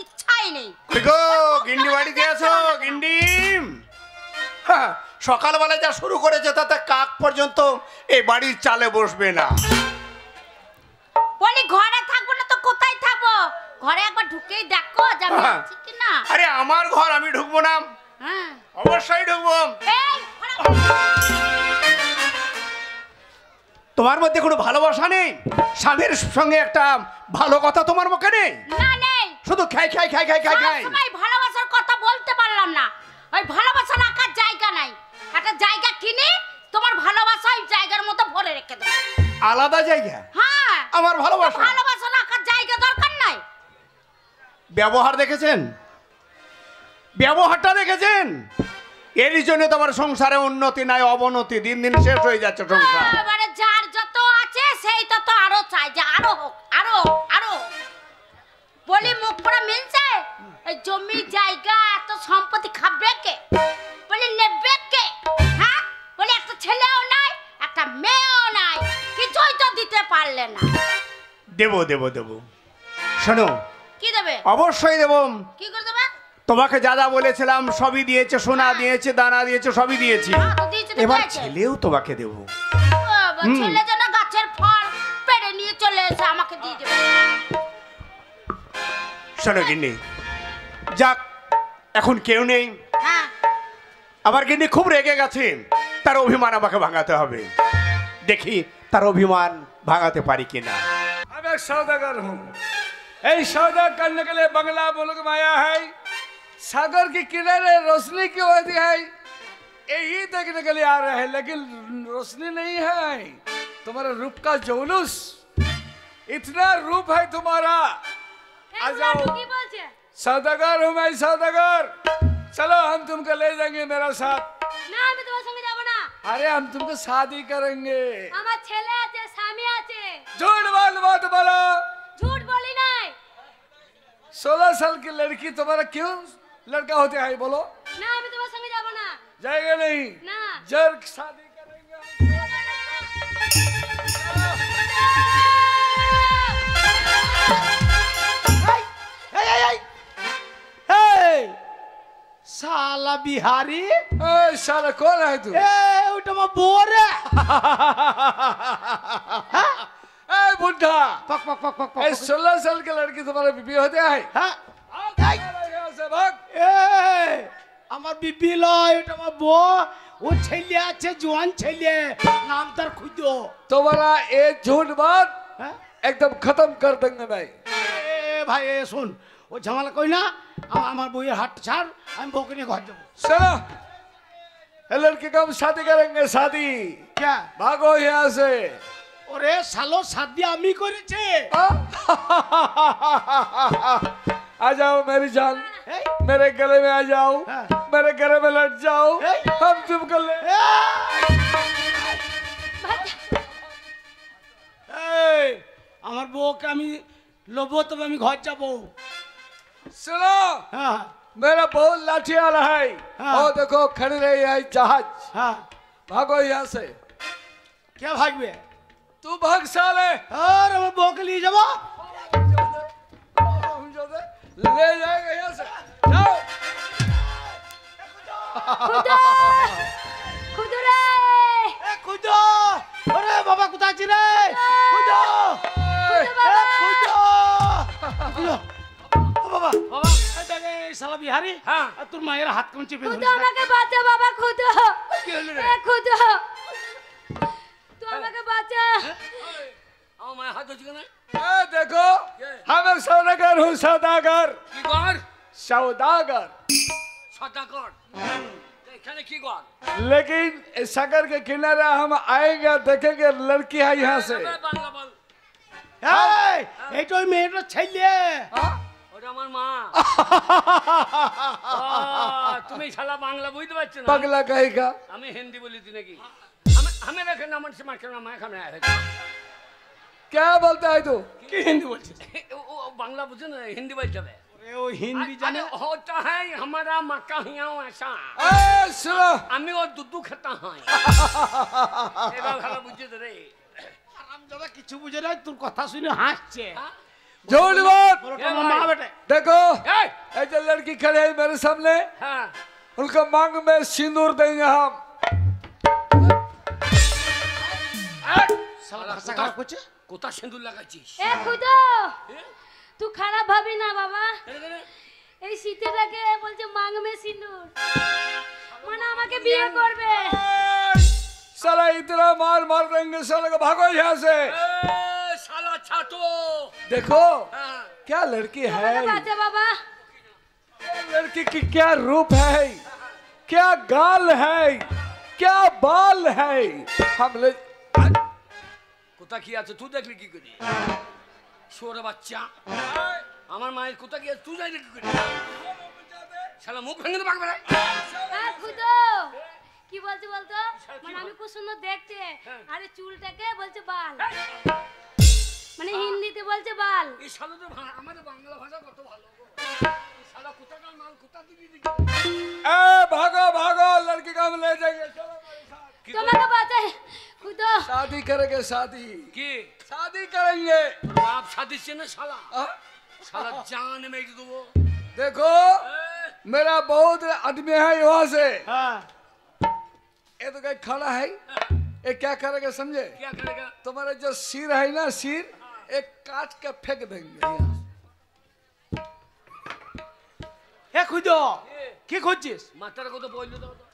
ইচ্ছাই নেই। গো গিন্ডি বাড়িতে আছো? গিন্ডি সকালবেলা যা শুরু করেছে তাতে কাক পর্যন্ত এই বাড়ির চালে বসবে না। বলি ঘরে থাকবো না তো কোথায় থাকবো? ঘরে একবার ঢুকেই দেখো যে আমি আছি কিনা। আরে আমার ঘর আমি ঢুকবো না? হ্যাঁ অবশ্যই ঢুকবো। এই তোমার মধ্যে কোনো ভালোবাসা নেই? স্বামীর সঙ্গে একটা ভালো কথা তোমার মুখে নেই? না নেই, শুধু খাই খাই খাই খাই খাই খাই। সবাই ভালোবাসার কথা বলতে পারলাম না। ওই ভালোবাসা রাখার জায়গা নাই, একটা জায়গা কিনে তোমার ভালোবাসা ওই জায়গার মতো ভরে রেখে দেবো। আলাদা জায়গা? হ্যাঁ আমার ভালোবাসা ভালোবাসা রাখার জায়গা দরকার নাই। ব্যবহার দেখেছেন? ব্যবহারটা দেখেছেন? এরই জন্য তোমার সংসারে উন্নতি নাই, অবনতি, দিন দিন শেষ হয়ে যাচ্ছে সংসার। এবারে যার যত আছে সেই তত আরো চাই যে আরো হোক, আরো হোক, আরো হোক। বলি মুখ পড়া মিলছে, এই জমি জায়গা এত সম্পত্তি খাবে কে? বলি নেবে কে? হ্যাঁ বলি একটা ছেলেও নাই, একটা মেয়েও নাই, কিছুই তো দিতে পারলে না। দেবো দেবো দেবো। শোনো, কি দেবে? অবশ্যই দেবো। কি করে দেবে? তোমাকে যা যা বলেছিলাম সবই দিয়েছে, সোনা দিয়েছে, দানা দিয়েছে, সবই দিয়েছি। হ্যাঁ, তো দিয়েছে তো এবার দিয়েছে। ছেলেও তোমাকে দেবো। বাবা, ছেলে যেন গাছের ফল পেড়ে নিয়ে চলে এসে আমাকে দিয়ে দেবে। শোনো গিন্নি, যাক এখন কেউ নেই, হ্যাঁ আমার গিন্নি খুব রেগে গেছে, তার অভিমান আমাকে ভাঙাতে হবে। দেখি তার অভিমান ভাঙাতে পারি কিনা। अब एक सौदागर हूँ। यही सौदा करने के लिए बंगला मुल्क में आया है। सागर के किनारे रोशनी की होती है, यही देखने के लिए आ रहे हैं, लेकिन रोशनी नहीं है। तुम्हारे रूप का जुलूस, इतना रूप है तुम्हारा। आ जाओ। কি বলছে? सौदागर हूँ मैं, सौदागर। चलो हम तुमको ले जाएंगे मेरा साथ। না আমি তোমার সঙ্গে যাব না, अरे हम तुमको शादी करेंगे। আমার ছেলে আছে, স্বামী আছে। झूठ मत बोलो। ঝুট বলি নাই। 16 साल की लड़की तुम्हारा क्यों लड़का होते हैं बोलो? না আমি তোমার সঙ্গে যাব না। जाएगा नहीं? না। जर शादी करेंगे। এই এই এই এই শালা বিহারি, ए, साला कौन है तू? এ ওটা আমার বউ রে। ए बुढ़ा, পক পক পক পক ए পক। 16 साल की लड़की तुम्हारा बीबी होते हैं? হ্যাঁ भाग यहाँ से भाग। এই আমার বিবি লয়, ওটা আমার বউ। ও ছেলে আছে, জোয়ান ছেলে, নাম তার খুঁজো। तुम्हारा ये झूठ बात হ্যাঁ एकदम खत्म कर देंगे मैं। এ ভাই এ শোন, ও ঝামেলা কই না, আমার বউয়ের হাট ছাড়, আমি বউকে নিয়ে ঘর যাবো। सुनो, ये लड़की को हम शादी करेंगे, शादी। কে? भागो यहाँ से। ওরে শালো, শাদি আমি করেছে। आ जाओ मेरी जान, এই, मेरे गले में आ जाओ, हाँ। मेरे गले में लट जाओ, ए। हम तुमको ले। এ, ওকে আমি লোবো, তবে আমি ঘর যাবো। सुनो হ্যাঁ मेरा बहुत लाठी आ रहा है। हाँ। ओ देखो खड़ी रही है जहाज। হ্যাঁ, भागो यहाँ से। কে ভাগবে? तू भाग साले। আর আমার বউকে নিয়ে যাবো। ले जाएगा यहाँ से। जाओ। খুদো খুদো রে এ খুদো, ওরে বাবা কোথায় আছিস রে? খুদো, এ খুদো, খুদো। ও বাবা, বাবা, এই দেখ এই শালা বিহারি, হ্যাঁ। আর তোর মায়ের হাত কোন চেপে খুদো ধরিস না। আমাকে বাঁচা বাবা, খুদো কি হলো রে? এ খুদো তুই আমাকে বাঁচা। আমার মায়ের হাত ধরছি কেন? ए देखो हम एक सौदागर हूँ सौदागर কি কর? सौदागर। সদাকর। এখানে কি কর? लेकिन इस सागर के किनारे हम आएंगे देखेंगे लड़की है यहाँ से। বাংলা বল। এই, এইটা ওই মেয়েটার ছেলে। ওটা আমার মা। তুমি শালা বাংলা বুঝতে পারছো না? पगला कहेगा। আমি হিন্দি বলি তুই নাকি? আমি রেখে নাম সে মাকে নাম এখানে আয়। क्या बोलता है तू? কি হিন্দি বলছিস? ও বাংলা বুঝে না, হিন্দি বলতে হবে। ওরে ও হিন্দি জানে। अरे होता है हमारा मक्का हिया ऐसा। ए सुनो আমি ও দুধ খেতা হয়। এবার ভালো বুঝতে তো রে। আরামজাদা কিছু বুঝে না, তোর কথা শুনে হাসছে। झूठ बात। বড়টা আমার মা বেটে। देखो এই ये जो लड़की खड़े है मेरे सामने হ্যাঁ उनका मांग में सिंदूर देंगे हम। শালা ভাষা খারাপ করছে। কোথা সিঁদুর লাগাচ্ছিস? এ খুদো তুই খারাপ ভাবি না বাবা, এই শীতেটাকে বলছে মাং মে সিঁদুর, মানে আমাকে বিয়ে করবে। साला इतना मार मार देंगे साला को भागो यहाँ से। শালা ছাতো। देखो হ্যাঁ क्या लड़की है, আমাকে বাঁচা বাবা। लड़की की क्या रूप है, क्या गाल है, क्या बाल है। हम लोग কোথা কি আছে তুই দেখলি কি করি? শুয়োরের বাচ্চা। আমার মায়ের কোথা কি আছে তুই জানি কি করি? শালা মুখ ভেঙে দেবো একবারে। এ খুদো কি বলছে বলতো, মানে আমি খুব সুন্দর দেখতে, আরে চুলটাকে বলছে বাল, মানে হিন্দিতে বলছে বাল। এই শালা তো আমাদের বাংলা ভাষা কত ভালো গো। এই শালা কোথাকার মাল কোথা দিবি দিবি। ए भागो भागो लड़की को हम ले जाएंगे। चलो मेरे साथ। তোমাকে বাঁচাই খুদো। शादी करेंगे शादी কি शादी करेंगे। বাপ সাদিছে না শালা? आ? শালা জান মেরে দেবো। देखो मेरा बहुत आदमी है वहां से, হ্যাঁ, ये तो कहीं खड़ा है, ये क्या करेगा समझे? क्या करेगा? तुम्हारा जो सिर है ना सिर एक काट के फेंक देंगे यहाँ। এ খুদো কি করছিস? মাথার কথা বললো দাও তো।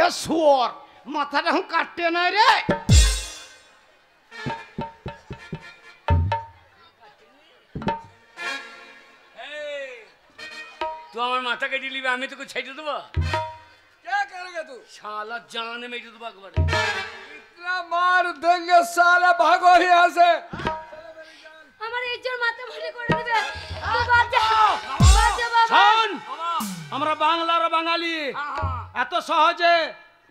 এ শুয়োর, মাথাটা এখন কাটতে নাই রে। এই, তুই আমার মাথা কেটে নিবি, আমি তোকে ছেড়ে দেবো? क्या करेगा तू? শালা জান মেরে দেবো একবারে। इतना मार देंगे साले, भागो यहाँ से। আমার ইজ্জত মাথা মাটি করে দিবে, তুই বাঁচা বাঁচা বাবা। শোন, বাবা আমরা বাংলার বাঙালি, এত সহজে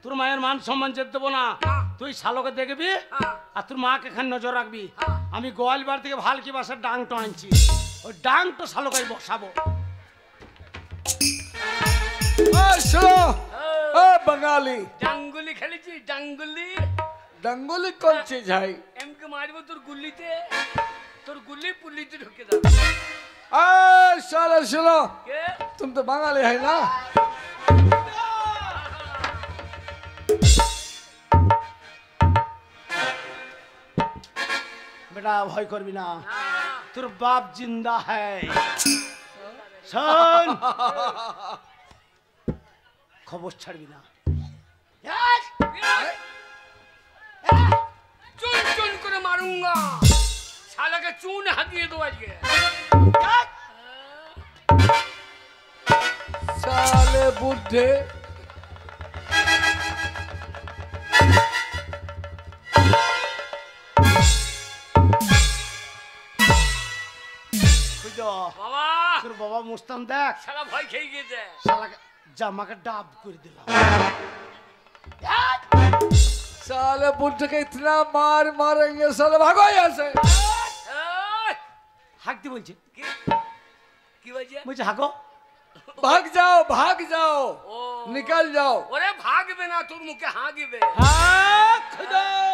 তোর মায়ের মান সম্মান যেতে দেবো না। তুই শালোকে দেখবি আর তোর মাকে এখানে নজর রাখবি। আমি গোয়ালবার থেকে ভালকি বাসার ডাংটো আনছি, ওই ডাংটো শালোকে বসাবো। ओ सुनो ओ बंगाली, ডাঙ্গুলি খেলেছি ডাঙ্গুলি। डंगोली कौन चीज है? এমকে মারবো তোর গুল্লিতে, তোর গুল্লি পুল্লিতে ঢুকে যাবে। आ साले सुनो, কে? तुम तो बंगाली है ना? বেটা ভয় করবি না, তোর বাপ জিন্দা হ্যায়। শোন, খবর ছাড়বি না। চুন চুন করে মারুঙ্গা, শালাকে চুন হাতিয়ে দেবো আজকে। साले बुढ़े খুঁজো, বাবা তোর বাবা মুস্তান দেখ, শালা ভয় খেয়ে গিয়েছে। শালাকে জামাকে ডাব করে দিলাম। साले बुढ़े के इतना मार मारेंगे साले, भागो यहाँ से। এই, হাঁকতে বলছে। কি বলছে? বলছে হাঁকো। भाग जाओ ও निकल जाओ। ওরে ভাগবে না, তোর মুখে হাগিবে। হাঁক দাও।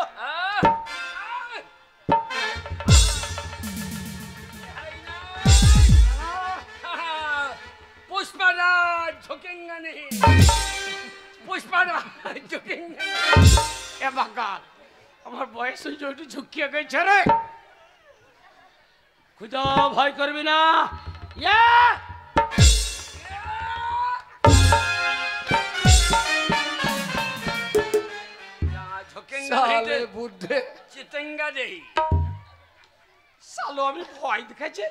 पुष्पराज झुकेंगा नहीं, पुष्पराज झुकेंगा नहीं। এ বাকাল, আমার বয়স হয়েছে একটু ঝুঁকিয়ে গেছে রে। খুদা ভয় করবি না। ইয়া झुकेंगा साले नहीं, बुढ़े। चितेंगा नहीं। সালো আমি ভয় দেখাচ্ছে,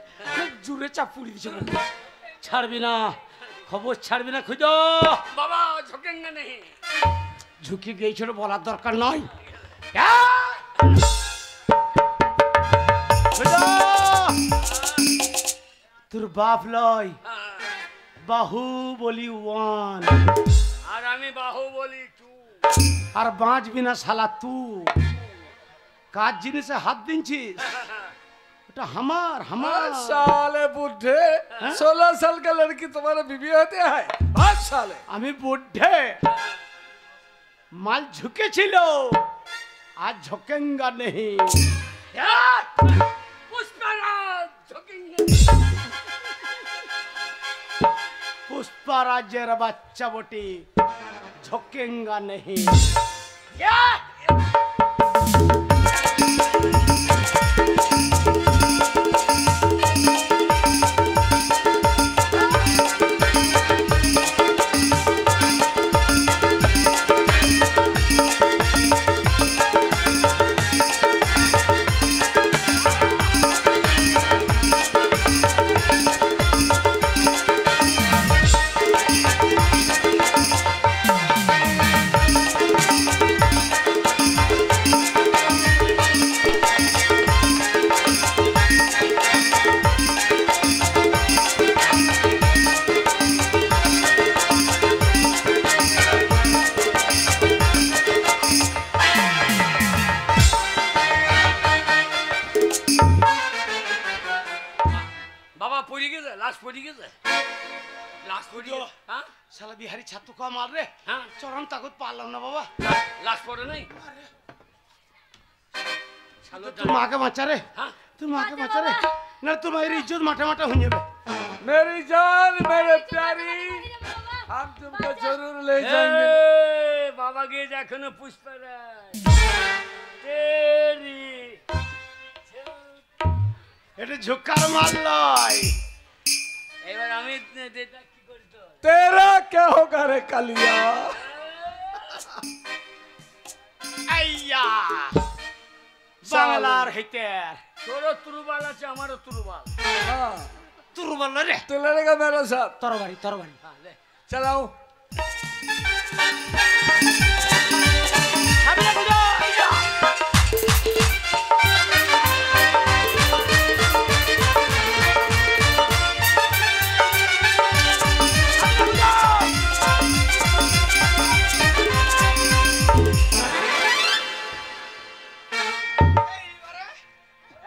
জুড়ে চাপুড়ি দিছে। ছাড়বি না, খবর ছাড়বি না খুদা। बाबा झुकेंगा नहीं। ঝুঁকি গিয়েছিল বলার দরকার নয়। তোর বাপ লয়, বাহু বলি ওয়ান, আর আমি বাহুবলী টু। আর বাঁচবি না শালা তু। কাজ জিনিসে হাত দিনছিস, এটা হামার হামার। साले बुढ़े, 16 साल का लड़की तुम्हारे बीवी होते हैं? भाग साले। আমি বুদ্ধে, মাল ঝুঁকেছিল, আজ ঝোঁকেঙ্গা নেই। पुष्पराज झुकेंगा। পুষ্পারাজের বাচ্চা বটে, ঝোঁকেঙ্গা নেই। বাবা পড়ে গেছে, লাশ পড়ে গেছে, লাশ পড়ে গেছে। হ্যাঁ শালা বিহারি ছাতু কা মার রে। হ্যাঁ চরম তাকত পারলাম না বাবা। লাশ পড়ে নাই। তোর মাকে বাঁচা রে, হ্যাঁ তোর মাকে বাঁচা রে, না তোর মায়ের ইজ্জত মাঠে মাঠে হয়ে যাবে। मेरी जान मेरे प्यारी, हम तुमको जरूर ले जाएंगे। ए, बाबा गे এখনো পুষ্পরাজ তেরি। এটা ঝুকার মাল লয়। এবার আমি এটা কি করতে? तेरा क्या होगा रे कालिया? আইয়া বাংলার হইতে তোরও তুরুবাল আছে, আমারও তুরুবাল। हाँ, তোর বল রে। तू लड़ेगा मेरे साथ? তরবারি তরবারি। হ্যাঁ লে। चलाओ।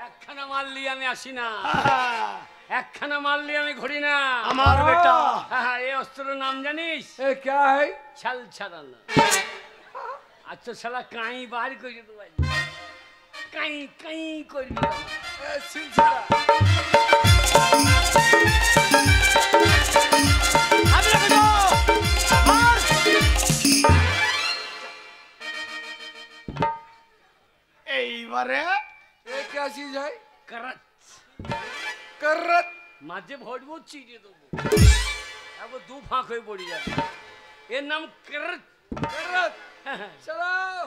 একখানা মারলি আমি আসি না, একখানা মারলি আমি ঘুরি না। আমার বেটা হ্যাঁ, এই অস্ত্রের নাম জানিস? ये क्या है? ছাল ছাড়ানো। আচ্ছা শালা কাই বার করে দেবো, কাই কাই করবি। ये सिलसिला। এইবারে ये क्या चीज है? করত करत। মাঝে ভরবো, চিড়ে দেবো, একবার দু ফাঁক হয়ে পড়ে যাবে। এর নাম করত। करत। चलाओ।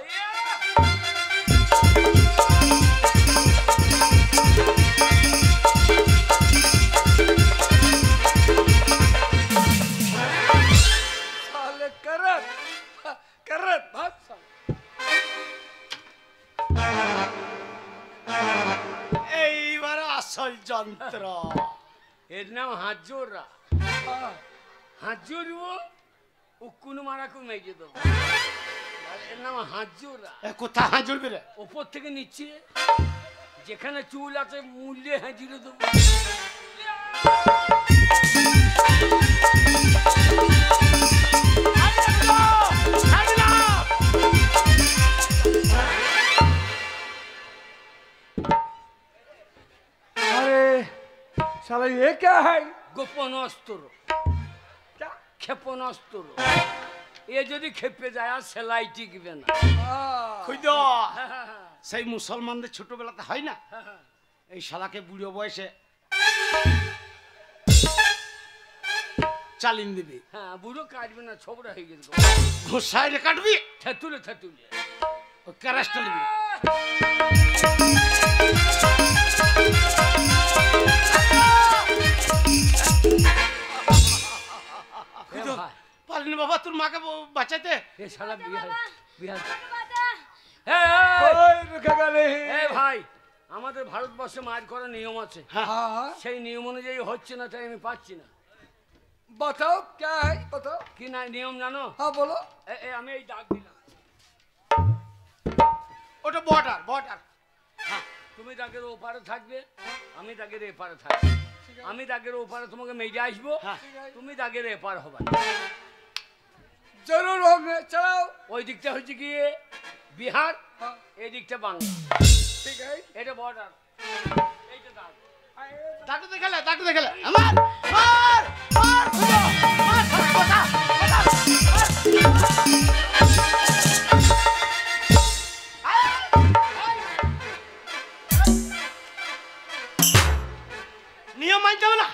साले करत, करत। भाग साले। এইবারে আসল যন্ত্র। এর নাম হাজোরা। হাত জড়বো, উকুন মারাকে মেজে দেবো। এর নাম হাজোরা। কোথায় হাত জুড়বি রে? ওপর থেকে নিচে যেখানে চুল আছে মূল্যে হাজিরে দেবো। अरे साला ये क्या है? গোপন অস্ত্র, ক্ষেপণাস্ত্র। এ যদি খেপে যায় আর সেলাই টিকবে না। খুইদ সেই মুসলমানদের ছোটবেলাতে হয় না, এই শালাকে বুড়ো বয়সে চালিন দিবি, হ্যাঁ বুড়ো কাটবে না, ছোবড়া হয়ে গেছে। ঘোষায় রে কাটবি, থেতুলে থেতুলে ও ক্যারাসটা নিবি। এ ভাই, পারলি বাবা তোর মাকে বাঁচাইতে? এ শালা বিহার বিহার। कोई रुकेगा नहीं। এ ভাই, আমাদের ভারতবর্ষে মার করার নিয়ম আছে, हाँ সেই নিয়ম অনুযায়ী হচ্ছে না, তাই আমি পাচ্ছি না। बताओ क्या है बताओ। কি না নিয়ম জানো? हाँ बोलो। আমি এই ডাক দিলাম, ওটা বর্ডার বর্ডার। তুমি দাগের ওপারে থাকবে, আমি দাগের এপারে থাকবো। আমি দাগের ওপারে তোমাকে মেরে আসবো, হ্যাঁ। তুমি দাগের এপার হবা। जरूर होंगे, चलाओ। ওই দিকটা হচ্ছে গিয়ে বিহার, हाँ এই দিকটা বাংলা, ठीक है। এটা বর্ডার, এইটা দাগ। ডাকতে দেখালে ডাকতে দেখালে আমার মার মার খুঁজো মার সরে কথা নিয়ম মানতে হবে না,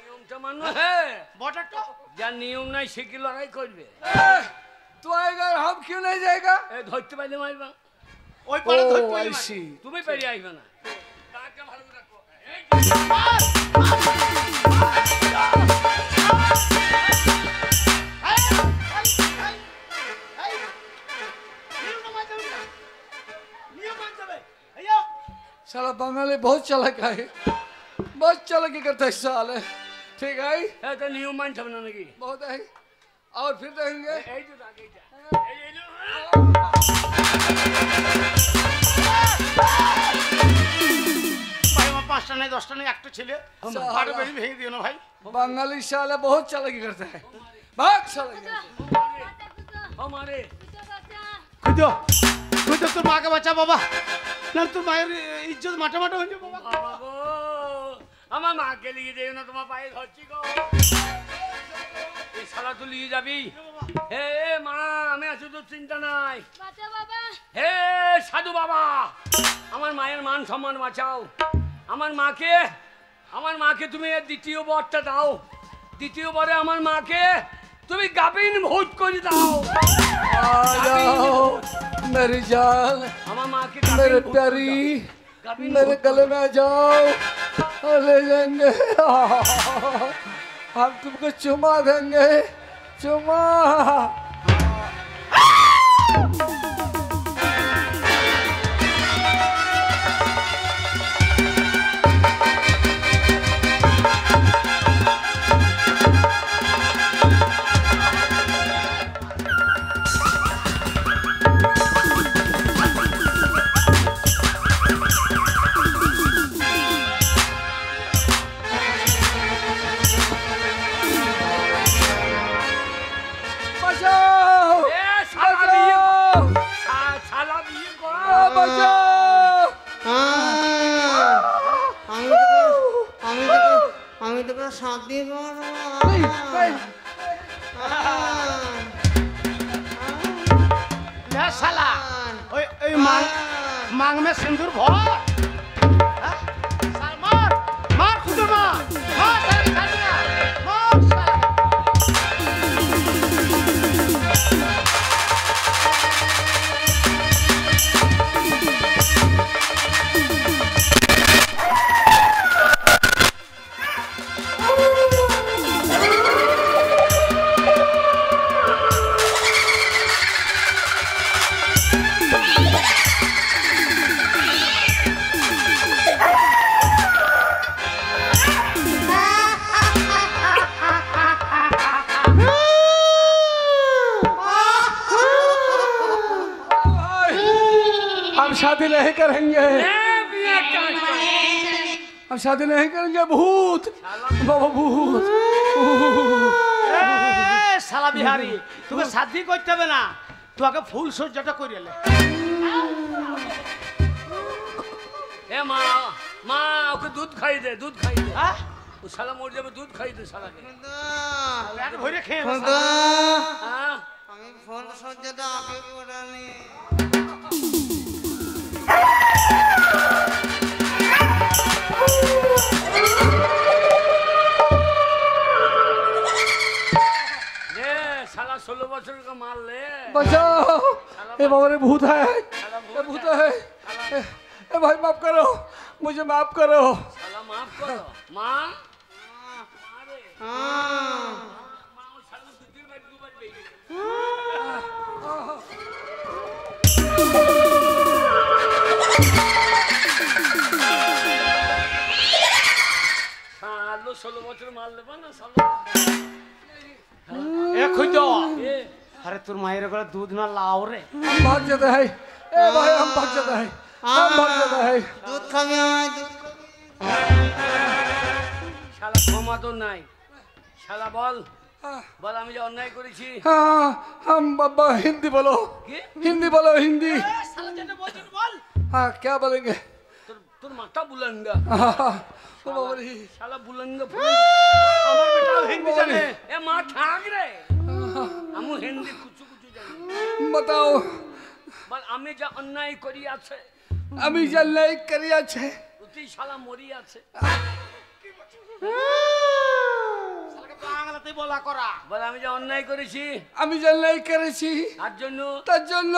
নিয়মটা মানো। হ্যাঁ, বর্ডারটা যার নিয়ম নাই সে কি লড়াই করবে? तो आएगा हम क्यों नहीं जाएगा? এ ধরতে পারলে মারবা, ওই পারে ধরতে ओ পারলি आई মার। सी। তুমি পেরিয়ে আসবে না। দাগটা ভালো করে রাখো। মার साला बंगाली बहुत चालाक है, बहुत चालाकी करता है साले। ठीक है, এটা নিয়ম মানতে হবে না নাকি? बहुत है। और फिर देखेंगे। এই তো দাগ, এইটা। এই লো। ভাই আমার 5টা নাই 10টা নাই একটা ছেলে আরো বেশি ভেঙে দিও না ভাই। बंगाली साला बहुत चालाकी करता है, बहुत चालाकी करता है। আমারে খুঁজো খুঁজো তোর মাকে বাঁচা বাবা, না তোর মায়ের ইজ্জত মাঠে মাঠে হয়ে যাবে বাবা। বাবা গো, আমার মাকে লিয়ে দেও না, তোমার পায়ে ধরছি গো। এই শালা তুই লিয়ে যাবি? হে মা, আমি আছি, তোর চিন্তা নাই। হে সাধু বাবা, আমার মায়ের মান সম্মান বাঁচাও। আমার মাকে তুমি এর দ্বিতীয় বরটা দাও। দ্বিতীয়বারে আমার মাকে তুমি গাবিন ভোজ করে দাও। आ जाओ मेरी जान, আমার মাকে मेरे प्यारी, मेरे गले में आ जाओ और ले जाएंगे। हम तुमको चुमा देंगे, चुमा। बचाओ, এ শালা বিয়ে बचाओ, শালা বিয়ে কর। बचाओ। আমি তোকে সাথ দিয়ে नहीं, नहीं। ले साला ओए ओए मांग में सिंदूर भर। हाँ? साल मार मार खुद मार मार साले साले मार साले। हम शादी नहीं करेंगे। এ हम शादी नहीं करेंगे भूत बाबा भूत শালা বিহারি তোকে শাদি করতে হবে না তুই আগে ফুল সজ্জাটা করে এলে এ মা মা ওকে দুধ খাই দে দুধ খাই দে হ্যাঁ ও শালা মরে যাবে দুধ খাই দে শালাকে পেট ভরে খেয়ে হ্যাঁ আমি ফোন সজ্জাটা আগে করানি रे साला 16 बच्चों का मार ले बचाओ ए बाबा रे भूत है ए भूत है ए भाई माफ करो मुझे माफ करो साला माफ करो माँ सालो 16 बच्चों मार ले ना सालो এ খুঁজ ए আরে তোর মায়ের গলা দুধ না লাও রে हम भाग जाते हैं ए भाई हम भाग जाते हैं हम भाग जाते हैं দুধ খাবি আমায় দুধ শালা ক্ষমা তো নাই শালা বল বল আমি যে অন্যায় করেছি हाँ हम बाबा हिंदी बोलो কি हिंदी बोलो हिंदी শালা যেটা বলছিস বল हाँ क्या बोलेंगे তোর তোর মাথা বুলঙ্গা हाँ ओ बाबा रे শালা বুলঙ্গা আমার বেটাও হিন্দি জানে এ মা ঠাক রে আমি হিন্দি কুচু কুচু জানি बताओ বল আমি যা অন্যায় করি আছে আমি জানলাই করি আছে তুই শালা মরি আছে শালাকে বাংলাতেই বলা করা বল আমি যা অন্যায় করেছি আমি জানলাই করেছি তার জন্য তার জন্য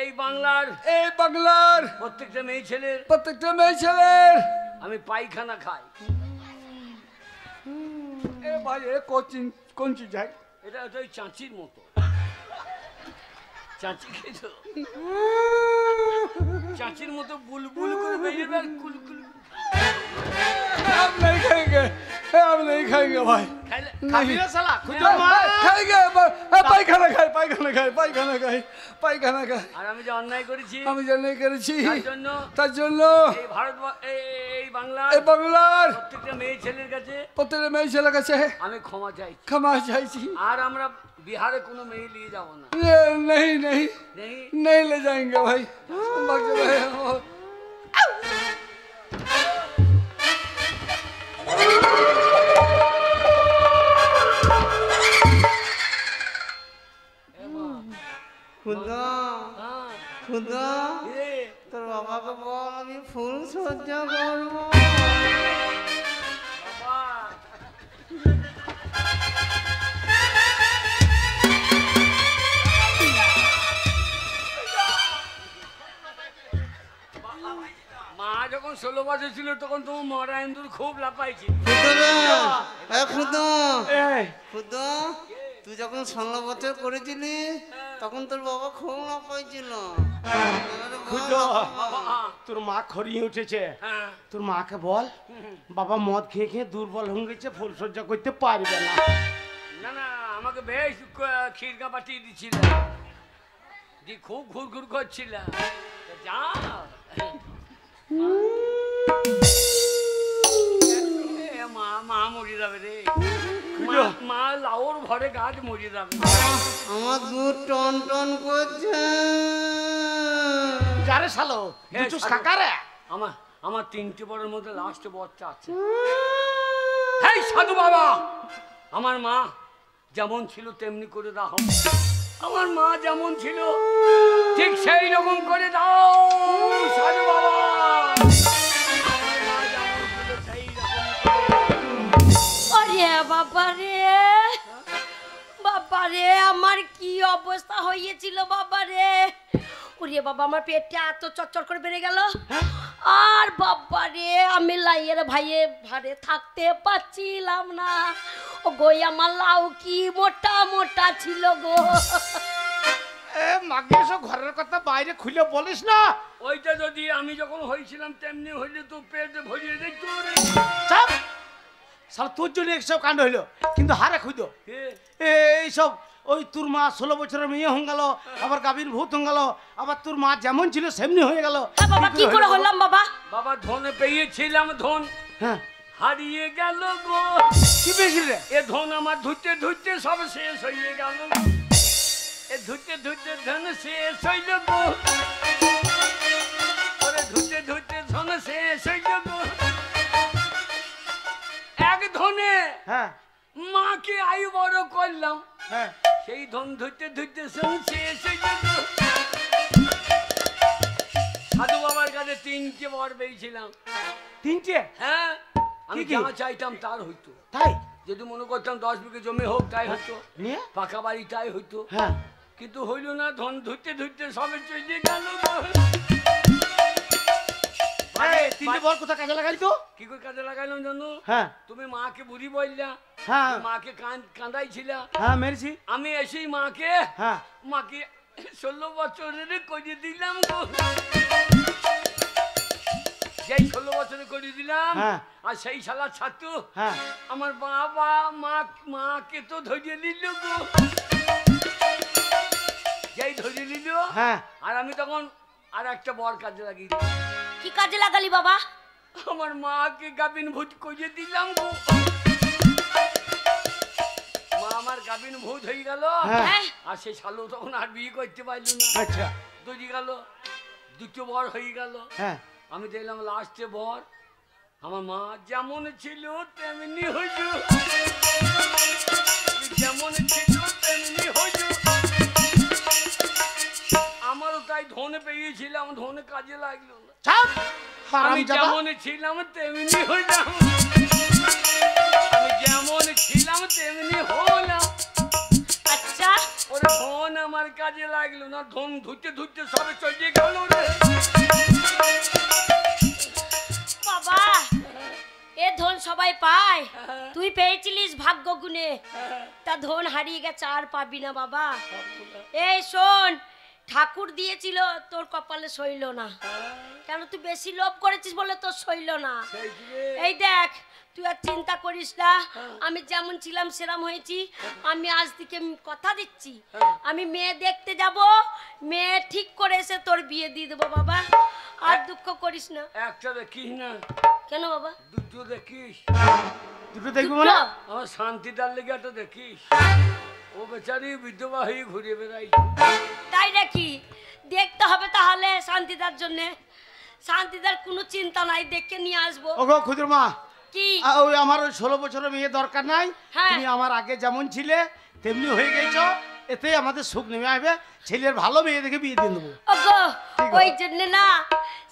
এই বাংলার এই বাংলার প্রত্যেকটা মেয়ে ছেলের প্রত্যেকটা মেয়ে ছেলের আমি পায়খানা খাই এ ভাই এ কোন চিজ है এটা হচ্ছে ওই চাঁচির মতো চাঁচি খেয়েছো চাঁচির মতো বুলবুল করে বেরিয়ে আর কুলকুল हम नहीं खाएंगे हम नहीं खाएंगे भाई খাইলে খাবি রে শালা খুঁজ মা खाएंगे पायखाना खाए पायखाना खाए पायखाना खाए पायखाना खाए আর আমি যে অন্যায় করেছি আমি জানলাই করেছি তার জন্য তার জন্য এই ভারত এই বাংলার এই বাংলার প্রত্যেকটা মেয়ে ছেলের কাছে প্রত্যেকটা মেয়ে ছেলের কাছে আমি ক্ষমা চাই ক্ষমা চাইছি আর আমরা बिहारे कोनो में ही लिए जाओ ना नहीं नहीं नहीं नहीं ले जाएंगे भाई हम भाग जा रहे हैं খুদা हाँ খুদা ये তোর বাবাকে বল আমি ফুল সজ্জা করবো बाबा মা যখন 16 বছর ছিল তখন তোমার মরা ইন্দুর খুব লাপাইছি খুদা এই খুদা তুই যখন 16 বছর করেছিলি তখন তোর বাবা খুব না পাইছিল খুঁজ তোর মা খড়িয়ে উঠেছে হ্যাঁ তোর মাকে বল বাবা মদ খেয়ে খেয়ে দুর্বল হয়ে গেছে ফুল সজ্জা করতে পারবে না না না আমাকে বেশ ক্ষীরকা পাঠিয়ে দিছিল দি খুব ঘুরঘুর করছিল যা মা মা মরে যাবে রে মা লাউর ঘরে গাছ মরে যাবে আমার দুধ টন টন করছে যারে শালো হ্যাঁ, দুটো শালো। সাকারে আমার আমার 3টে বড়ের মধ্যে লাস্ট বাচ্চা আছে হেই সাধু বাবা আমার মা যেমন ছিল তেমনি করে দাও আমার মা যেমন ছিল ঠিক সেই রকম করে দাও সাধু বাবা আমার মা যেমন ছিল সেই রকম করে। ওরে বাবা রে বাবা রে আমার কি অবস্থা হয়েছিল বাবা রে ওরে বাবা আমার পেটটা এত চচ্চর করে বেড়ে গেল আর বাবা রে আমি লাইয়ের ভাইয়ে ভারে থাকতে পারছিলাম না ও গো আমার লাউ কি মোটা মোটা ছিল গো এ মাগে সব ঘরের কথা বাইরে খুলে বলিস না ওইটা যদি আমি যখন হয়েছিলাম তেমনি হইলে তো পেট ভরিয়ে দেখতো রে সব সব তোর জন্য এইসব কাণ্ড হইলো কিন্তু হারে খুঁজো কে? এইসব ওই তোর মা 16 বছরের মেয়ে হয়ে গেল, আবার গাভীর ভূত হয়ে গেল, আবার তোর মা যেমন ছিল সেমনি হয়ে গেল। হ্যাঁ বাবা, কি করে হলাম বাবা? বাবা ধনে পেয়েছিলাম, ধন হ্যাঁ, হারিয়ে গেল গো। কি পেয়েছিল রে? এ ধন আমার ধুতে ধুতে সব শেষ হয়ে গেল। এ ধুতে ধুতে ধন শেষ হইল গো। ওরে ধুতে ধুতে ধন শেষ হইল গো। এক ধনে হ্যাঁ মাকে আয়ু বড় করলাম, হ্যাঁ, সেই ধন ধুতে ধুতে শেষ হইল গো। সাধু বাবার কাছে 3টে বর পেয়েছিলাম। 3টে? হ্যাঁ, আমি কি? যা চাইতাম তার হইতো। তাই? যদি মনে করতাম 10 বিঘে জমি হোক তাই হতো, নিয়ে? পাকা বাড়ি তাই হইতো, হ্যাঁ, কিন্তু হইল না। ধন ধুতে ধুতে সবে চলে গেল গো। আরে 3টে বল কোথা কাজে লাগালি তো? কি করে কাজে লাগাইলাম জানো? হ্যাঁ তুমি মাকে বুড়ি বললা, হ্যাঁ মাকে কাঁদাইছিলা। হ্যাঁ মেরেছি। আমি এসেই মাকে হ্যাঁ, মাকে 16 বছরের করে দিলাম গো। যেই 16 বছরে করে দিলাম, হ্যাঁ। আর সেই শালা ছাতু হ্যাঁ, আমার বাবা মাকে তো ধরিয়ে নিল গো। যেই ধরিয়ে নিল, হ্যাঁ, আর আমি তখন আর একটা বর কাজে লাগিয়ে দিলাম। কি কাজে লাগালি বাবা? আমার মাকে গাবিন ভূত করিয়ে দিলাম গো। মা আমার গাবিন ভূত হয়ে গেল, হ্যাঁ। আর সেই শালু তখন আর বিয়ে করতে পারল না। আচ্ছা, দুজি গেল, দুটো বর হয়ে গেল। হ্যাঁ, আমি দেখলাম লাস্টে বর আমার মা যেমন ছিল তেমনি হইল, যেমন ছিল তেমনি হইল। আমারও তাই ধন পেয়েছিলাম, ধনে কাজে লাগলো না। চাপ আমি হারামজাদা। যেমন ছিলাম তেমনি হইলাম, আমি যেমন ছিলাম তেমনি হলাম। আচ্ছা, ওরে ধন আমার কাজে লাগলো না, ধন ধুতে ধুতে সবে চলে গেল রে। বাবা এ ধন সবাই পায়, তুই পেয়েছিলিস ভাগ্য গুণে, তা ধন হারিয়ে গেছে আর পাবি না বাবা। এই শোন, ঠাকুর দিয়েছিল তোর কপালে সইল না, কেন তুই বেশি লোভ করেছিস বলে তোর সইল না। এই দেখ, তুই আর চিন্তা করিস না, আমি যেমন ছিলাম সেরম হয়েছি। আমি আজ থেকে কথা দিচ্ছি, আমি মেয়ে দেখতে যাব, মেয়ে ঠিক করে এসে তোর বিয়ে দিয়ে দেবো বাবা। আর দুঃখ করিস না। একটা দেখিস না, কেন বাবা? দুটো দেখিস। দুটো দেখবো মানে? আমার শান্তিটার লেগে একটা দেখিস। ও বেচারি বিধবা হয়ে ঘুরে বেড়াই। তাই নাকি? দেখতে হবে তাহলে শান্তিদার জন্য। শান্তিদার কোনো চিন্তা নাই, দেখে নিয়ে আসবো। ওগো খুদুর মা, কি? ওই আমার ওই 16 বছরের মেয়ে দরকার নাই। হ্যাঁ। তুমি আমার আগে যেমন ছিলে তেমনি হয়ে গেছো, এতেই আমাদের সুখ নেমে আসবে। ছেলের ভালো মেয়ে দেখে বিয়ে দিয়ে দেবো। ওগো ওই জন্য না,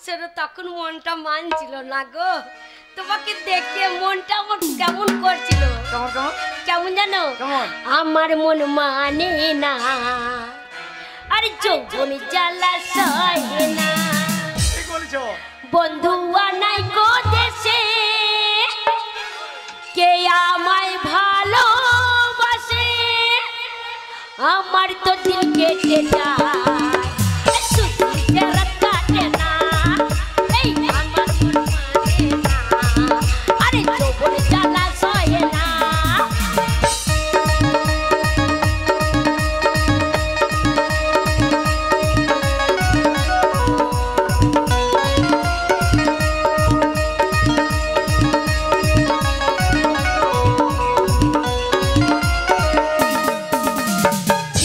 সেটা তখন মনটা মানছিল না গো। তোমাকে দেখে মনটা আমার কেমন করছিল। কেমন কেমন কেমন জানো? কেমন? আমার মন মানে না, আরে যৌবন জ্বালা সহে না। ঠিক বলেছো। বন্ধু আনাই গো দেশে, কে আমায় ভালোবাসে, আমার তো দিল কেটে যায়।